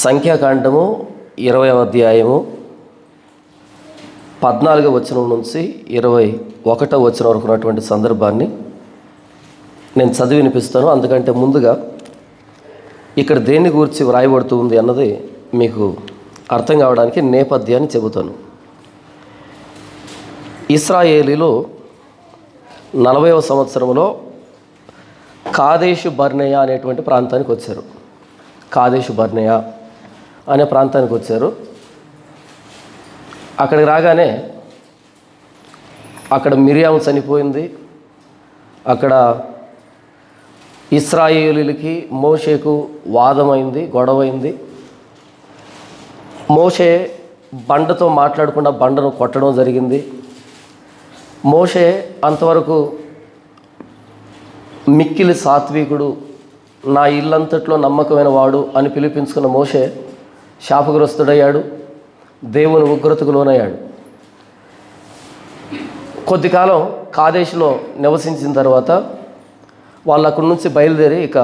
సంఖ్యాకాండము 20వ అధ్యాయము 14వ వచనం నుంచి 21వ వచనం వరకు ఉన్నటువంటి సందర్భాన్ని నేను చదివి వినిపిస్తాను. అందుకంటే ముందుగా ఇక్కడ దేన్ని గురించి వ్రాయబడుతూ ఉంది అన్నది మీకు అర్థం కావడానికి నేపథ్యాన్ని చెబుతాను. ఇశ్రాయేలీలు 40వ సంవత్సరంలో కాదేషు బర్నేయ అనేటువంటి ప్రాంతానికి వచ్చారు. కాదేషు బర్నేయ అనే ప్రాంతానికి వచ్చారు. అక్కడికి రాగానే అక్కడ మిరియాము చనిపోయింది. అక్కడ ఇశ్రాయేలీలకి మోషేకు వాదమైంది, గొడవైంది. మోషే బండతో మాట్లాడకుండా బండను కొట్టడం జరిగింది. మోషే అంతవరకు మిక్కిలి సాత్వికుడు, నా ఇల్లంతట్లో నమ్మకమైన వాడు అని పిలిపించుకున్న మోషే శాపగ్రస్తుడయ్యాడు, దేవుని ఉగ్రతకు లోనయ్యాడు. కొద్ది కాలం కాదేశులో నివసించిన తర్వాత వాళ్ళు అక్కడి నుంచి బయలుదేరి ఇక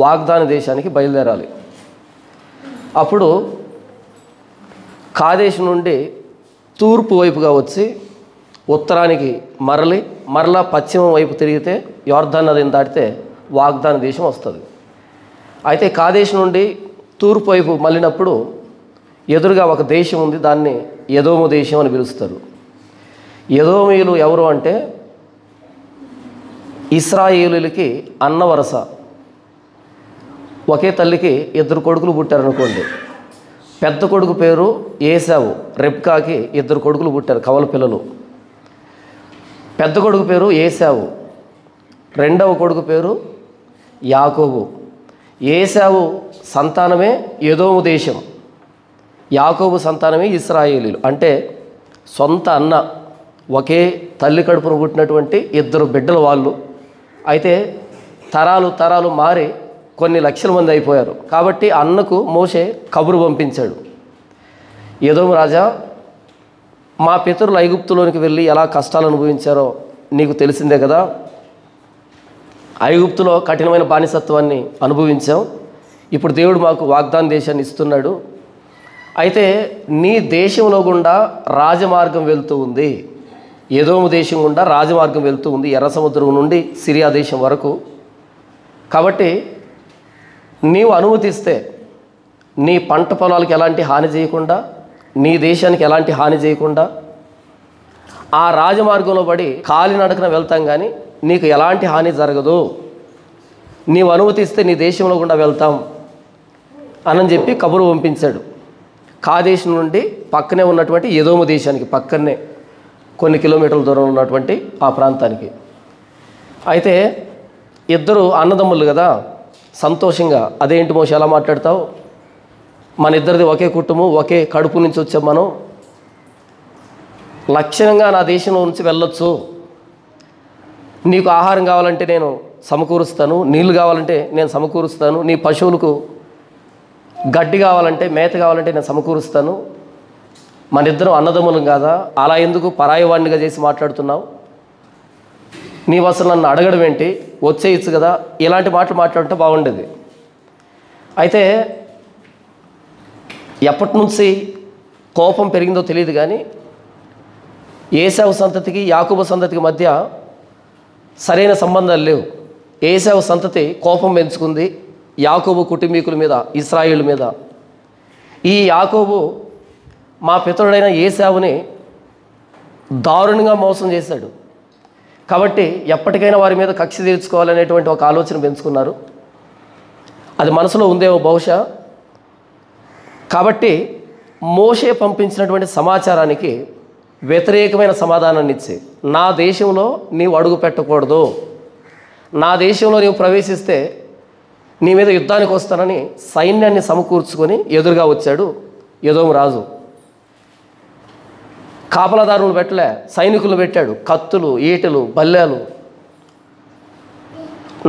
వాగ్దాన దేశానికి బయలుదేరాలి. అప్పుడు కాదేశు నుండి తూర్పు వైపుగా వచ్చి ఉత్తరానికి మరలా పశ్చిమం వైపు తిరిగితే యోర్దాను నదిని దాటితే వాగ్దాన దేశం వస్తుంది. అయితే కాదేశు నుండి తూర్పు వైపు మళ్ళినప్పుడు ఎదురుగా ఒక దేశం ఉంది, దాన్ని ఎదోము దేశం అని పిలుస్తారు. ఎదోమీయులు ఎవరు అంటే ఇశ్రాయేలులకి అన్న వరస. ఒకే తల్లికి 2 కొడుకులు పుట్టారనుకోండి. పెద్ద కొడుకు పేరు ఏశావు, రెబ్కాకి 2 కొడుకులు పుట్టారు, కవల పిల్లలు. పెద్ద కొడుకు పేరు ఏశావు, రెండవ కొడుకు పేరు యాకోబు. ఏశావు సంతానమే ఎదోము దేశం, యాకోబు సంతానమే ఇశ్రాయేలీలు. అంటే సొంత అన్న, ఒకే తల్లి కడుపును పుట్టినటువంటి 2 బిడ్డలు వాళ్ళు. అయితే తరాలు మారి కొన్ని లక్షల మంది అయిపోయారు. కాబట్టి అన్నకు మోషే కబురు పంపించాడు, ఎదోము రాజా, మా పితరులు ఐగుప్తులోనికి వెళ్ళి ఎలా కష్టాలు అనుభవించారో నీకు తెలిసిందే కదా. ఐగుప్తులో కఠినమైన బానిసత్వాన్ని అనుభవించాం. ఇప్పుడు దేవుడు మాకు వాగ్దాన దేశాన్ని ఇస్తున్నాడు. అయితే నీ దేశంలో గుండా రాజమార్గం వెళ్తూ ఉంది, ఎదోము దేశం గుండా రాజమార్గం వెళ్తూ ఉంది, ఎర్ర సముద్రం నుండి సిరియా దేశం వరకు. కాబట్టి నీవు అనుమతిస్తే నీ పంట పొలాలకు ఎలాంటి హాని చేయకుండా, నీ దేశానికి ఎలాంటి హాని చేయకుండా ఆ రాజమార్గంలో పడి కాలినడకన వెళ్తాం, కానీ నీకు ఎలాంటి హాని జరగదు, నీవు అనుమతిస్తే నీ దేశంలో గుండా వెళ్తాం అని చెప్పి కబురు పంపించాడు. కాదేశ్ నుండి పక్కనే ఉన్నటువంటి ఎదోము దేశానికి, పక్కనే కొన్ని కిలోమీటర్ల దూరంలో ఉన్నటువంటి ఆ ప్రాంతానికి. అయితే 2 అన్నదమ్ములు కదా, సంతోషంగా, అదేంటి మోషే ఎలా మాట్లాడతావు, మన ఇద్దరిది ఒకే కుటుంబం, ఒకే కడుపు నుంచి వచ్చాం, మనం లక్షణంగా నా దేశంలో నుంచి వెళ్ళొచ్చు, నీకు ఆహారం కావాలంటే నేను సమకూరుస్తాను, నీళ్ళు కావాలంటే నేను సమకూరుస్తాను, నీ పశువులకు గడ్డి కావాలంటే, మేత కావాలంటే నేను సమకూరుస్తాను, మన ఇద్దరం అన్నదమ్ములం కాదా, అలా ఎందుకు పరాయవాణ్ణిగా చేసి మాట్లాడుతున్నావు, నీవు అసలు నన్ను అడగడం ఏంటి, వచ్చేయచ్చు కదా, ఇలాంటి మాటలు మాట్లాడుతుంటే బాగుండేది. అయితే ఎప్పటి నుంచి కోపం పెరిగిందో తెలియదు, కానీ ఏశావు సంతతికి యాకోబు సంతతికి మధ్య సరైన సంబంధాలు లేవు. ఏశావు సంతతి కోపం పెంచుకుంది యాకోబు కుటుంబీకుల మీద, ఇశ్రాయేలు మీద. ఈ యాకోబు మా పితరుడైన ఏశావుని దారుణంగా మోసం చేశాడు. కాబట్టి ఎప్పటికైనా వారి మీద కక్ష తీర్చుకోవాలనేటువంటి ఒక ఆలోచన పెంచుకున్నారు. అది మనసులో ఉందేమో బహుశా. కాబట్టి మోషే పంపించినటువంటి సమాచారానికి వ్యతిరేకమైన సమాధానాన్ని ఇచ్చి, నా దేశంలో నీవు అడుగు పెట్టకూడదు, నా దేశంలో నీవు ప్రవేశిస్తే నీ మీద యుద్ధానికి వస్తానని సైన్యాన్ని సమకూర్చుకొని ఎదురుగా వచ్చాడు ఎదోము రాజు. కాపలాదారులు పెట్టలే, సైనికులు పెట్టాడు, కత్తులు, ఈటెలు, బల్లేలు,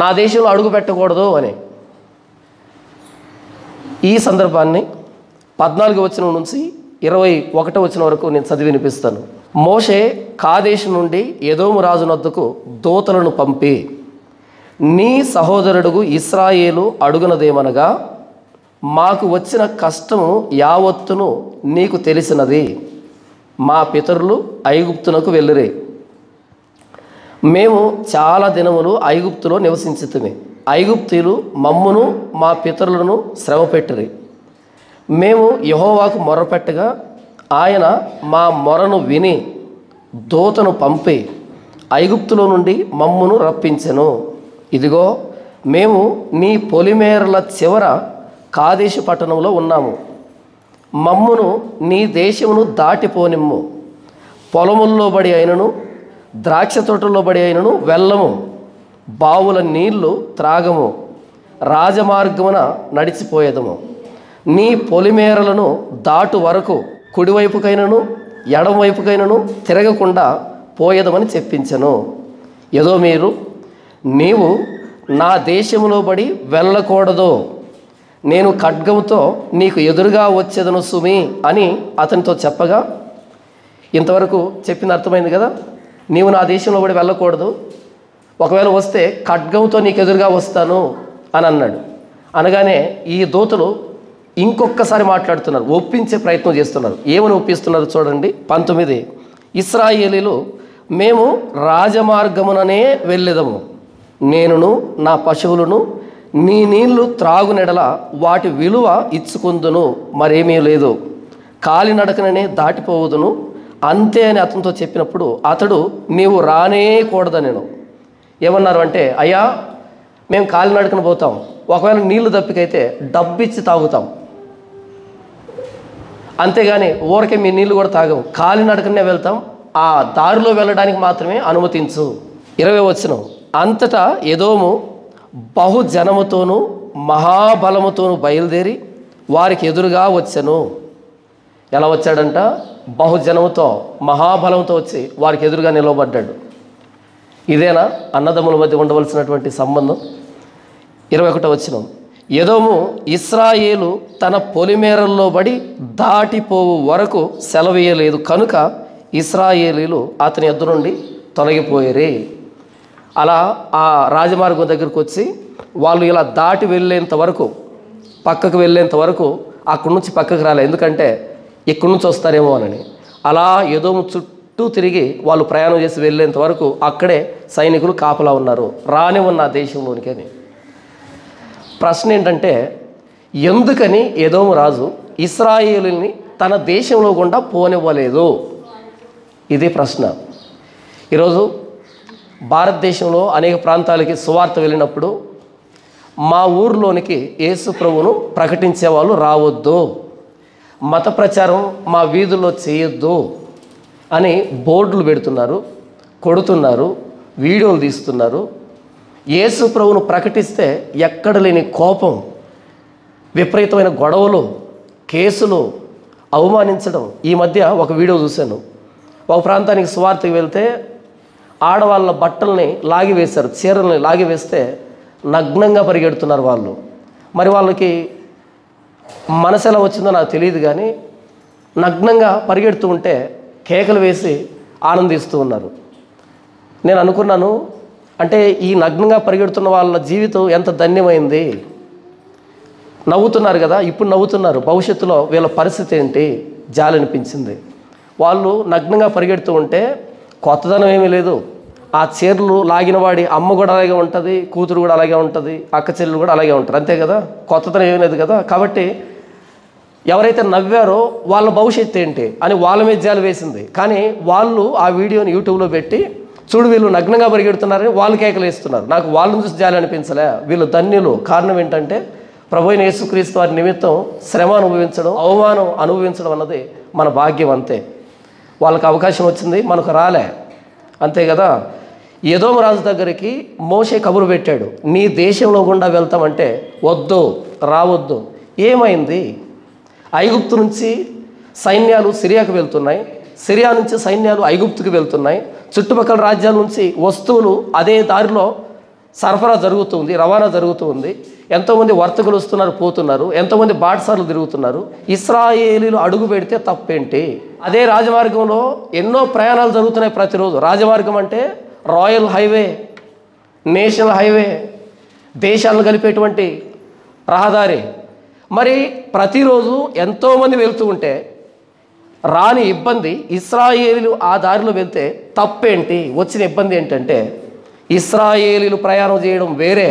నా దేశంలో అడుగు పెట్టకూడదు అని. ఈ సందర్భాన్ని 14వ వచనం నుంచి 21వ వచనం వరకు నేను చదివి వినిపిస్తాను. మోషే కాదేశు నుండి ఎదోము రాజు నొద్దకు దూతలను పంపి, నీ సహోదరుడుగు ఇశ్రాయేలు అడుగునదేమనగా, మాకు వచ్చిన కష్టము యావత్తును నీకు తెలిసినది. మా పితరులు ఐగుప్తునకు వెళ్ళిరి. మేము చాలా దినములు ఐగుప్తులో నివసించితిమి. ఐగుప్తీయులు మమ్మును మా పితరులను శ్రమ పెట్టిరి. మేము యెహోవాకు మొర్రపెట్టగా ఆయన మా మొరను విని దూతను పంపి ఐగుప్తులో నుండి మమ్మును రప్పించెను. ఇదిగో మేము నీ పొలిమేరల చివర కాదేశు పట్టణంలో ఉన్నాము. మమ్మును నీ దేశమును దాటిపోనిమ్ము. పొలముల్లో బడి అయినను ద్రాక్ష తోటల్లో బడి అయినను వెళ్ళము. బావుల నీళ్లు త్రాగము. రాజమార్గమున నడిచిపోయేదము. నీ పొలిమేరలను దాటు వరకు కుడివైపుకైనను ఎడమవైపుకైనను తిరగకుండా పోయేదమని చెప్పించెను. ఏదో మీరు నీవు నా దేశములో బడి వెళ్ళకూడదు, నేను ఖడ్గముతో నీకు ఎదురుగా వచ్చేదను సుమి అని అతనితో చెప్పగా, ఇంతవరకు చెప్పింది అర్థమైంది కదా. నీవు నా దేశంలో బడి వెళ్ళకూడదు, ఒకవేళ వస్తే ఖడ్గంతో నీకు ఎదురుగా వస్తాను అని అన్నాడు. అనగానే ఈ దూతలు ఇంకొకసారి మాట్లాడుతున్నారు, ఒప్పించే ప్రయత్నం చేస్తున్నారు. ఏమని ఒప్పిస్తున్నారు చూడండి. 19 ఇశ్రాయేలీలు మేము రాజమార్గముననే వెళ్ళేదము. నేనును నా పశువులను నీ నీళ్లు త్రాగునెడల వాటి విలువ ఇచ్చుకుందును, మరేమీ లేదు. కాలినడకననే దాటిపోవదును అంతే అని అతనితో చెప్పినప్పుడు అతడు నీవు రానేకూడదు నేను. ఏమన్నారు అంటే, అయ్యా మేము కాలినడకన పోతాం, ఒకవేళ నీళ్లు దప్పికైతే డబ్బిచ్చి తాగుతాం, అంతేగాని ఊరికే మీ నీళ్లు కూడా తాగము, కాలినడకనే వెళ్తాం, ఆ దారిలో వెళ్ళడానికి మాత్రమే అనుమతించు. 20 వచనం అంతటా ఎదోము బహుజనముతోనూ మహాబలముతోనూ బయలుదేరి వారికి ఎదురుగా వచ్చెను. ఎలా వచ్చాడంట? బహుజనముతో మహాబలంతో వచ్చి వారికి ఎదురుగా నిలవబడ్డాడు. ఇదేనా అన్నదమ్ముల మధ్య ఉండవలసినటువంటి సంబంధం? 21 వచనం ఎదోము ఇశ్రాయేలు తన పొలిమేరల్లో బడి దాటిపోవు వరకు సెలవేయలేదు కనుక ఇశ్రాయేలీలు అతని ఎద్దు నుండి తొలగిపోయేరే. అలా ఆ రాజమార్గం దగ్గరకు వచ్చి వాళ్ళు ఇలా దాటి వెళ్ళేంత వరకు, పక్కకు వెళ్ళేంత వరకు అక్కడి నుంచి పక్కకు రాలే, ఎందుకంటే ఇక్కడి నుంచి వస్తారేమో అని. అలా ఎదోము చుట్టూ తిరిగి వాళ్ళు ప్రయాణం చేసి వెళ్ళేంత వరకు అక్కడే సైనికులు కాపలా ఉన్నారు, రాని ఉన్న దేశంలోనికి అని. ప్రశ్న ఏంటంటే, ఎందుకని ఎదోము రాజు ఇశ్రాయేలుని తన దేశంలో గుండా పోనివ్వలేదు? ఇది ప్రశ్న. ఈరోజు భారతదేశంలో అనేక ప్రాంతాలకి సువార్త వెళ్ళినప్పుడు మా ఊర్లోనికి యేసు ప్రభువును ప్రకటించే వాళ్ళు రావద్దు, మత ప్రచారం మా వీధుల్లో చేయొద్దు అని బోర్డులు పెడుతున్నారు, కొడుతున్నారు, వీడియోలు తీస్తున్నారు. యేసు ప్రభువును ప్రకటిస్తే ఎక్కడ లేని కోపం, విపరీతమైన గొడవలు, కేసులు, అవమానించడం. ఈ మధ్య ఒక వీడియో చూశాను. ఒక ప్రాంతానికి సువార్తకి వెళ్తే ఆడవాళ్ళ బట్టల్ని లాగివేశారు, చీరల్ని లాగివేస్తే నగ్నంగా పరిగెడుతున్నారు వాళ్ళు. మరి వాళ్ళకి మనసు ఎలా వచ్చిందో నాకు తెలియదు, కానీ నగ్నంగా పరిగెడుతూ ఉంటే కేకలు వేసి ఆనందిస్తూ ఉన్నారు. నేను అనుకున్నాను, అంటే ఈ నగ్నంగా పరిగెడుతున్న వాళ్ళ జీవితం ఎంత ధన్యమైంది. నవ్వుతున్నారు కదా, ఇప్పుడు నవ్వుతున్నారు, భవిష్యత్తులో వీళ్ళ పరిస్థితి ఏంటి జాలి అనిపించింది. వాళ్ళు నగ్నంగా పరిగెడుతూ ఉంటే కొత్తదనం ఏమీ లేదు. ఆ చీరలు లాగిన వాడి అమ్మ కూడా అలాగే ఉంటుంది, కూతురు కూడా అలాగే ఉంటుంది, అక్క చెల్లెలు కూడా అలాగే ఉంటారు, అంతే కదా, కొత్తదనం ఏమీ లేదు కదా. కాబట్టి ఎవరైతే నవ్వారో వాళ్ళ భవిష్యత్తు ఏంటి అని వాళ్ళ మీద జాలి వేసింది. కానీ వాళ్ళు ఆ వీడియోని యూట్యూబ్లో పెట్టి, చూడు వీళ్ళు నగ్నంగా పరిగెడుతున్నారని వాళ్ళు కేకలు వేస్తున్నారు. నాకు వాళ్ళని చూసి జాలి అనిపించలే, వీళ్ళు ధన్యులు. కారణం ఏంటంటే ప్రభు అయిన యేసుక్రీస్తు వారి నిమిత్తం శ్రమ అనుభవించడం, అవమానం అనుభవించడం అన్నది మన భాగ్యం, అంతే. వాళ్ళకి అవకాశం వచ్చింది, మనకు రాలే, అంతే కదా. ఎదోము రాజు దగ్గరికి మోషే కబురు పెట్టాడు, నీ దేశంలో గుండా వెళ్తామంటే వద్దు, రావద్దు. ఏమైంది? ఐగుప్తు నుంచి సైన్యాలు సిరియాకు వెళ్తున్నాయి, సిరియా నుంచి సైన్యాలు ఐగుప్తుకు వెళ్తున్నాయి, చుట్టుపక్కల రాజ్యాల నుంచి వస్తువులు అదే దారిలో సరఫరా జరుగుతుంది, రవాణా జరుగుతుంది. ఎంతోమంది వర్తకులు వస్తున్నారు, పోతున్నారు, ఎంతోమంది బాటసార్లు తిరుగుతున్నారు. ఇశ్రాయేలీలు అడుగు పెడితే తప్పేంటి? అదే రాజమార్గంలో ఎన్నో ప్రయాణాలు జరుగుతున్నాయి ప్రతిరోజు. రాజమార్గం అంటే రాయల్ హైవే, నేషనల్ హైవే, దేశాలను కలిపేటువంటి రహదారి. మరి ప్రతిరోజు ఎంతోమంది వెళ్తూ ఉంటే రాని ఇబ్బంది, ఇశ్రాయేలీలు ఆ దారిలో వెళ్తే తప్పేంటి? వచ్చిన ఇబ్బంది ఏంటంటే ఇశ్రాయేలీలు ప్రయాణం చేయడం వేరే,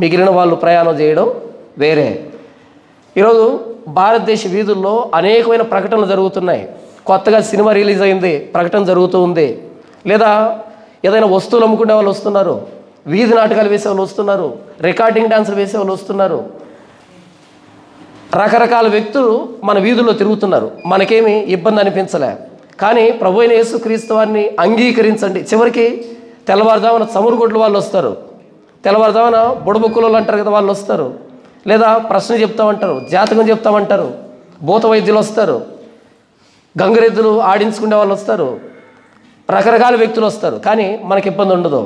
మిగిలిన వాళ్ళు ప్రయాణం చేయడం వేరే. ఈరోజు భారతదేశ వీధుల్లో అనేకమైన ప్రకటనలు జరుగుతున్నాయి. కొత్తగా సినిమా రిలీజ్ అయింది, ప్రకటన జరుగుతూ ఉంది. లేదా ఏదైనా వస్తువులు అమ్ముకునే వాళ్ళు వస్తున్నారు, వీధి నాటకాలు వేసే వాళ్ళు వస్తున్నారు, రికార్డింగ్ డాన్సులు వేసే వాళ్ళు వస్తున్నారు. రకరకాల వ్యక్తులు మన వీధుల్లో తిరుగుతున్నారు. మనకేమి ఇబ్బంది అనిపించలే. కానీ ప్రభు అయిన యేసుక్రీస్తు వారిని అంగీకరించండి. చివరికి తెల్లవారుజామున చమురుగొడ్లు వాళ్ళు వస్తారు, తెల్లవారుజామున బుడబుక్కులు అంటారు కదా, వాళ్ళు వస్తారు. లేదా ప్రశ్న చెప్తామంటారు, జాతకం చెప్తామంటారు, భూత వైద్యులు వస్తారు, గంగరెద్దులు ఆడించుకునే వాళ్ళు వస్తారు, రకరకాల వ్యక్తులు వస్తారు. కానీ మనకి ఇబ్బంది ఉండదు.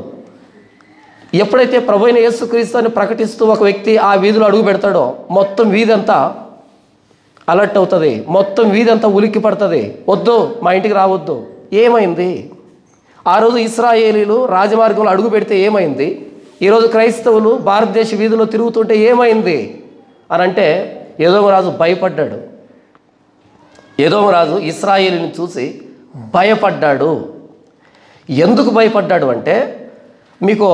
ఎప్పుడైతే ప్రభు అయిన యేసుక్రీస్తుని ప్రకటిస్తూ ఒక వ్యక్తి ఆ వీధిలో అడుగు పెడతాడో మొత్తం వీధి అంతా అలర్ట్ అవుతుంది, మొత్తం వీధి అంతా ఉలిక్కి పడుతుంది. వద్దు, మా ఇంటికి రావద్దు. ఏమైంది? ఆ రోజు ఇశ్రాయేలీలు రాజమార్గంలో అడుగు పెడితే ఏమైంది? ఈరోజు క్రైస్తవులు భారతదేశ వీధిలో తిరుగుతుంటే ఏమైంది అని అంటే ఎదోము రాజు భయపడ్డాడు. ఎదోము రాజు ఇశ్రాయేలుని చూసి భయపడ్డాడు. ఎందుకు భయపడ్డాడు అంటే మీకు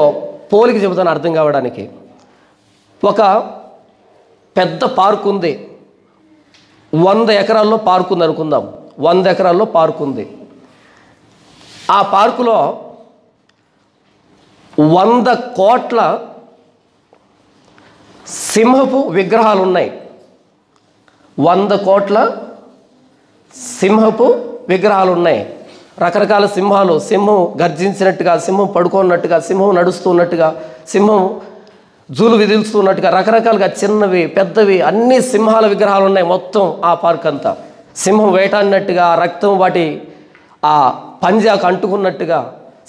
పోలిక చెబుతాను అర్థం కావడానికి. ఒక పెద్ద పార్క్ ఉంది, 100 ఎకరాల్లో పార్క్ ఉంది అనుకుందాం. 100 ఎకరాల్లో పార్క్ ఉంది. ఆ పార్కులో 100 కోట్ల సింహపు విగ్రహాలు ఉన్నాయి. 100 కోట్ల సింహపు విగ్రహాలు ఉన్నాయి. రకరకాల సింహాలు, సింహం గర్జించినట్టుగా, సింహం పడుకున్నట్టుగా, సింహం నడుస్తున్నట్టుగా, సింహం జూలు విదిల్స్తున్నట్టుగా, రకరకాలుగా చిన్నవి పెద్దవి అన్ని సింహాల విగ్రహాలు ఉన్నాయి మొత్తం ఆ పార్క్ అంతా. సింహం వేటాడినట్టుగా, రక్తం వాటి ఆ పంజాకు అంటుకున్నట్టుగా,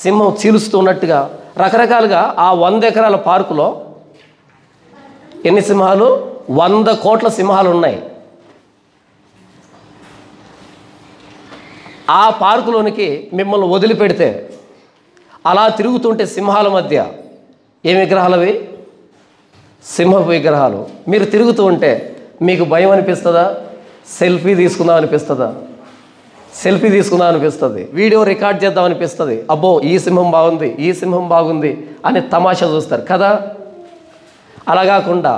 సింహం చీలుస్తున్నట్టుగా రకరకాలుగా ఆ 100 ఎకరాల పార్కులో ఎన్ని సింహాలు? 100 కోట్ల సింహాలు ఉన్నాయి. ఆ పార్కులోనికి మిమ్మల్ని వదిలిపెడితే అలా తిరుగుతుంటే సింహాల మధ్య ఏ విగ్రహాలవి? సింహపు విగ్రహాలు. మీరు తిరుగుతూ ఉంటే మీకు భయం అనిపిస్తుందా? సెల్ఫీ తీసుకుందాం అనిపిస్తుందా? సెల్ఫీ తీసుకుందాం అనిపిస్తుంది, వీడియో రికార్డ్ చేద్దాం అనిపిస్తుంది. అబ్బో ఈ సింహం బాగుంది, ఈ సింహం బాగుంది అని తమాషా చూస్తారు కదా. అలా కాకుండా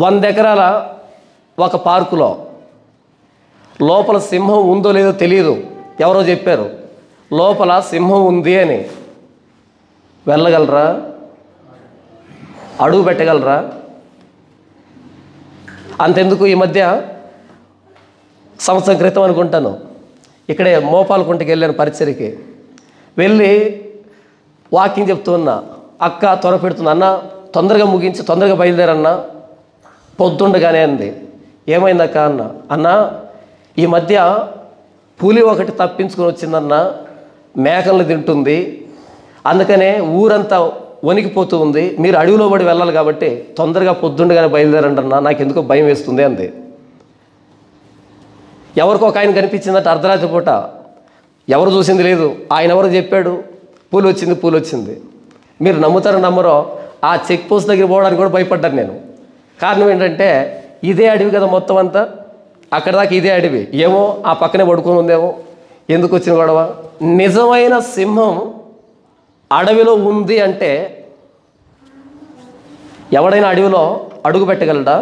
100 ఎకరాల ఒక పార్కులో లోపల సింహం ఉందో లేదో తెలియదు, ఎవరో చెప్పారు లోపల సింహం ఉంది అని. వెళ్ళగలరా? అడుగు పెట్టగలరా? అంతెందుకు, ఈ మధ్య సంవత్సరం క్రితం అనుకుంటాను ఇక్కడే మోపాలకుంటకి వెళ్ళాను పరిచర్యకి. వెళ్ళి వాకింగ్ చెప్తున్నా, అక్క త్వర పెడుతుంది, అన్న తొందరగా ముగించి తొందరగా బయలుదేరన్నా, పొద్దుండగానే అంది. ఏమైందక్క అన్న. అన్న ఈ మధ్య పులి ఒకటి తప్పించుకొని వచ్చిందన్న, మేకలను తింటుంది, అందుకనే ఊరంతా వణికిపోతూ ఉంది, మీరు అడవిలో పడి వెళ్ళాలి కాబట్టి తొందరగా పొద్దుండగానే బయలుదేరండి అన్న, నాకు ఎందుకో భయం వేస్తుంది అంది. ఎవరికో ఒక ఆయన కనిపించిందట అర్ధరాత్రి పూట, ఎవరు చూసింది లేదు, ఆయన ఎవరు చెప్పాడు పూలు వచ్చింది పూలు వచ్చింది. మీరు నమ్ముతారో నమ్మరో ఆ చెక్ పోస్ట్ దగ్గర పోవడానికి కూడా భయపడ్డాను నేను. కారణం ఏంటంటే ఇదే అడవి కదా మొత్తం అంతా, అక్కడ దాకా ఇదే అడవి, ఏమో ఆ పక్కనే పడుకొని ఉందేమో, ఎందుకు వచ్చిన గొడవ. నిజమైన సింహం అడవిలో ఉంది అంటే ఎవడైనా అడవిలో అడుగు పెట్టగలడా?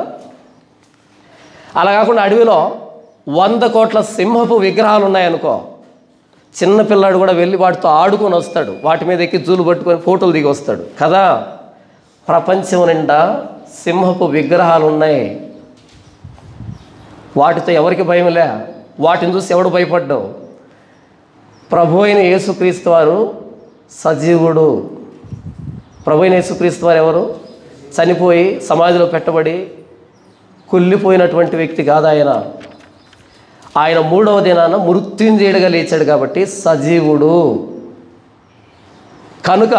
అలా కాకుండా అడవిలో 100 కోట్ల సింహపు విగ్రహాలు ఉన్నాయనుకో, చిన్నపిల్లాడు కూడా వెళ్ళి వాటితో ఆడుకొని వస్తాడు, వాటి మీద ఎక్కి జూలు పట్టుకొని ఫోటోలు దిగి వస్తాడు కదా. ప్రపంచం నిండా సింహపు విగ్రహాలు ఉన్నాయి. వాటితో ఎవరికి భయంలే, వాటిని చూసి ఎవడు భయపడ్డావు? ప్రభు అయిన యేసుక్రీస్తు వారు సజీవుడు. ప్రభు అయిన యేసుక్రీస్తు వారు ఎవరు? చనిపోయి సమాధిలో పెట్టబడి కుళ్ళిపోయినటువంటి వ్యక్తి కాదు ఆయన. ఆయన 3వ దినాన మృత్యుంజయుడిగా లేచాడు కాబట్టి సజీవుడు. కనుక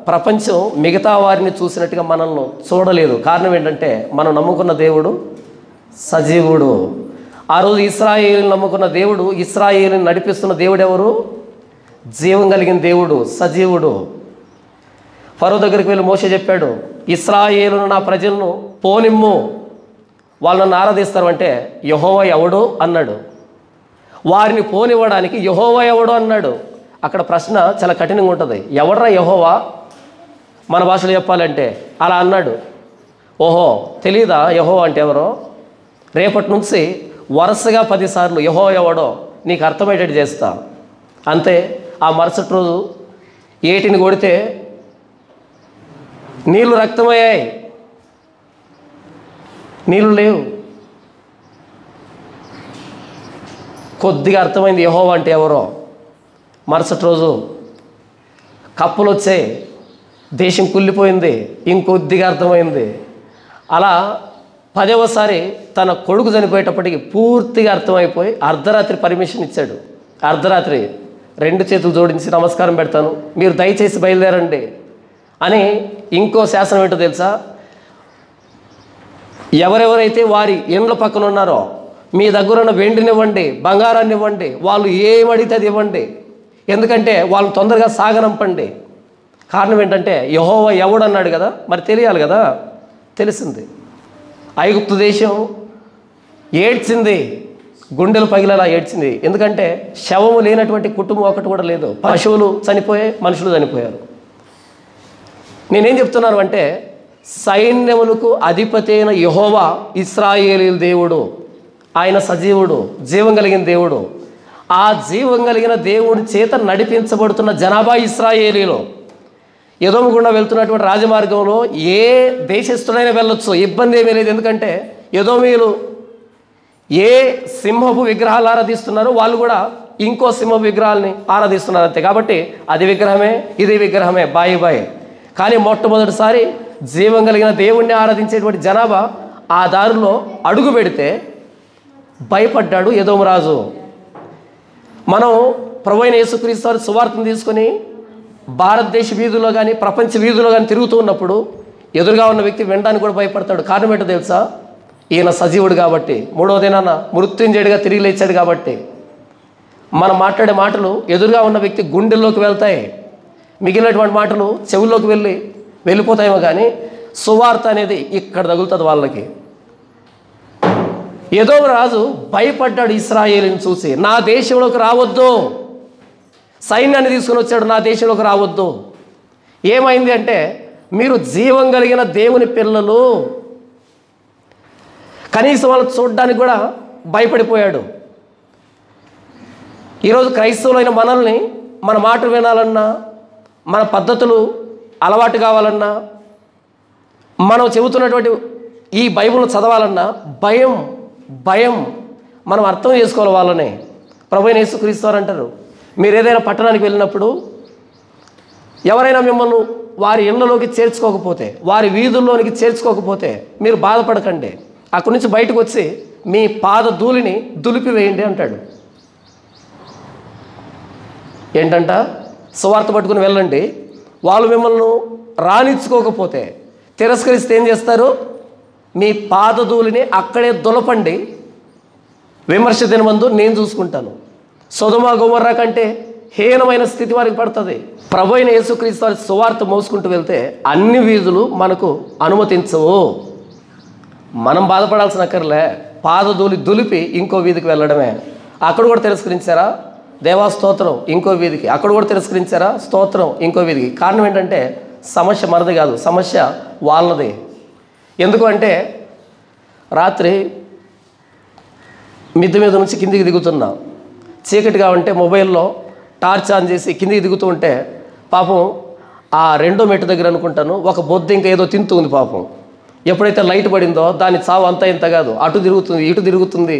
ప్రపంచం మిగతా వారిని చూసినట్టుగా మనల్ని చూడలేదు. కారణం ఏంటంటే మనం నమ్ముకున్న దేవుడు సజీవుడు. ఆ రోజు ఇశ్రాయేలుని నమ్ముకున్న దేవుడు, ఇశ్రాయేలుని నడిపిస్తున్న దేవుడు ఎవరు? జీవం కలిగిన దేవుడు, సజీవుడు. ఫరో దగ్గరికి వెళ్ళి మోషే చెప్పాడు, ఇశ్రాయేలును నా ప్రజలను పోనిమ్ము, వాళ్ళు నన్ను ఆరాధిస్తారు అంటే యెహోవా ఎవడు అన్నాడు. వారిని పోనివ్వడానికి యెహోవా ఎవడు అన్నాడు. అక్కడ ప్రశ్న చాలా కఠినంగా ఉంటుంది. ఎవడ్రా యెహోవా? మన భాషలో చెప్పాలంటే అలా అన్నాడు. ఓహో తెలీదా యెహోవా అంటే ఎవరో? రేపటి నుంచి వరుసగా 10 సార్లు యెహోవా ఎవడో నీకు అర్థమయ్యేటట్టు చేస్తా. అంతే. ఆ మరుసటి రోజు ఏటిని కొడితే నీళ్లు రక్తమయ్యాయి, నీళ్ళు లేవు. కొద్దిగా అర్థమైంది యెహోవా అంటే ఎవరో. మరుసటి రోజు కప్పులు వచ్చాయి, దేశం కుళ్ళిపోయింది, ఇంకొద్దిగా అర్థమైంది. అలా 10వసారి తన కొడుకు చనిపోయేటప్పటికి పూర్తిగా అర్థమైపోయి అర్ధరాత్రి పర్మిషన్ ఇచ్చాడు. అర్ధరాత్రి 2 చేతులు జోడించి నమస్కారం పెడతాను, మీరు దయచేసి బయలుదేరండి అని. ఇంకో శాసనం ఏంటో తెలుసా? ఎవరెవరైతే వారి ఇండ్ల పక్కన ఉన్నారో మీ దగ్గర ఉన్న వెండినివ్వండి, బంగారాన్ని ఇవ్వండి, వాళ్ళు ఏమడిగితే అది ఇవ్వండి, ఎందుకంటే వాళ్ళు తొందరగా సాగనంపండి. కారణం ఏంటంటే యెహోవా ఎవడు అన్నాడు కదా, మరి తెలియాలి కదా. తెలిసింది. ఐగుప్తు దేశం ఏడ్చింది, గుండెలు పగిలేలా ఏడ్చింది. ఎందుకంటే శవము లేనటువంటి కుటుంబం ఒకటి కూడా లేదు. పశువులు చనిపోయాయి, మనుషులు చనిపోయారు. నేనేం చెప్తున్నాను అంటే సైన్యములకు అధిపతి అయిన యెహోవా ఇశ్రాయేలీయుల దేవుడు. ఆయన సజీవుడు, జీవం కలిగిన దేవుడు. ఆ జీవం కలిగిన దేవుడి చేత నడిపించబడుతున్న జనాభా ఇశ్రాయేలీయులు. ఎదోము గుండా వెళ్తున్నటువంటి రాజమార్గంలో ఏ దేశస్థుడైనా వెళ్ళొచ్చు, ఇబ్బంది ఏమీ లేదు. ఎందుకంటే ఎదోమీయులు ఏ సింహపు విగ్రహాలు ఆరాధిస్తున్నారో వాళ్ళు కూడా ఇంకో సింహపు విగ్రహాలని ఆరాధిస్తున్నారు అంతే. కాబట్టి అది విగ్రహమే, ఇది విగ్రహమే, బాయి. కానీ మొట్టమొదటిసారి జీవం కలిగిన దేవుణ్ణి ఆరాధించేటువంటి జనాభా ఆ దారిలో అడుగు పెడితే భయపడ్డాడు ఎదోము రాజు. మనం ప్రభువైన యేసుక్రీస్తు వారి సువార్తను తీసుకొని భారతదేశ వీధుల్లో కానీ ప్రపంచ వీధుల్లో కానీ తిరుగుతూ ఉన్నప్పుడు ఎదురుగా ఉన్న వ్యక్తి వినడానికి కూడా భయపడతాడు. కారణం ఏంటో తెలుసా? ఈయన సజీవుడు కాబట్టి, 3వ దినాన మృత్యుంజయుడిగా తిరిగి లేచాడు కాబట్టి. మనం మాట్లాడే మాటలు ఎదురుగా ఉన్న వ్యక్తి గుండెల్లోకి వెళ్తాయి, మిగిలినటువంటి మాటలు చెవుల్లోకి వెళ్ళిపోతాయేమో, కానీ సువార్త అనేది ఇక్కడ తగులుతుంది వాళ్ళకి. ఎదోము రాజు భయపడ్డాడు ఇశ్రాయేలుని చూసి. నా దేశంలోకి రావద్దు, సైన్యాన్ని తీసుకుని వచ్చాడు, నా దేశంలోకి రావద్దు. ఏమైంది అంటే మీరు జీవం కలిగిన దేవుని పిల్లలు, కనీసం వాళ్ళు చూడడానికి కూడా భయపడిపోయాడు. ఈరోజు క్రైస్తవులైన మనల్ని మన మాట వినాలన్నా, మన పద్ధతులు అలవాటు కావాలన్నా, మనం చెబుతున్నటువంటి ఈ బైబిల్ చదవాలన్నా భయం మనం అర్థం చేసుకోవాలి వాళ్ళని. ప్రభువైన యేసుక్రీస్తు వారు అంటారు, మీరు ఏదైనా పట్టణానికి వెళ్ళినప్పుడు ఎవరైనా మిమ్మల్ని వారి ఇళ్లలోకి చేర్చుకోకపోతే, వారి వీధుల్లోనికి చేర్చుకోకపోతే మీరు బాధపడకండి, అక్కడి నుంచి బయటకు వచ్చి మీ పాద ధూళిని దులిపివేయండి అంటాడు. ఏంటంట? సువార్త పట్టుకుని వెళ్ళండి, వాళ్ళు మిమ్మల్ని రానిచ్చుకోకపోతే, తిరస్కరిస్తే ఏం చేస్తారు? మీ పాదధూళిని అక్కడే దులపండి, విమర్శ దినమందు నేను చూసుకుంటాను. సొదొమ గొమొర్రా కంటే హీనమైన స్థితి వారికి పడుతుంది. ప్రభువైన యేసుక్రీస్తు వారి సువార్త మోసుకుంటూ వెళ్తే అన్ని వీధులు మనకు అనుమతించవు. మనం బాధపడాల్సిన అక్కర్లే, పాదధూళి దులిపి ఇంకో వీధికి వెళ్ళడమే. అక్కడ కూడా తిరస్కరించారా? దేవా స్తోత్రం, ఇంకో వీధికి. అక్కడ కూడా తిరస్కరించారా? స్తోత్రం, ఇంకో వీధికి. కారణం ఏంటంటే సమస్య మనది కాదు, సమస్య వాళ్ళది. ఎందుకు అంటే రాత్రి మిద్దె మీద నుంచి కిందికి దిగుతున్నా, చీకటిగా ఉంటే మొబైల్లో టార్చ్ ఆన్ చేసి కిందికి దిగుతూ ఉంటే పాపం ఆ 2వ మెట్టు దగ్గర అనుకుంటాను ఒక బొద్దు ఇంకా ఏదో తింటుంది పాపం. ఎప్పుడైతే లైట్ పడిందో దాని చావు అంతా ఇంత కాదు, అటు తిరుగుతుంది ఇటు తిరుగుతుంది,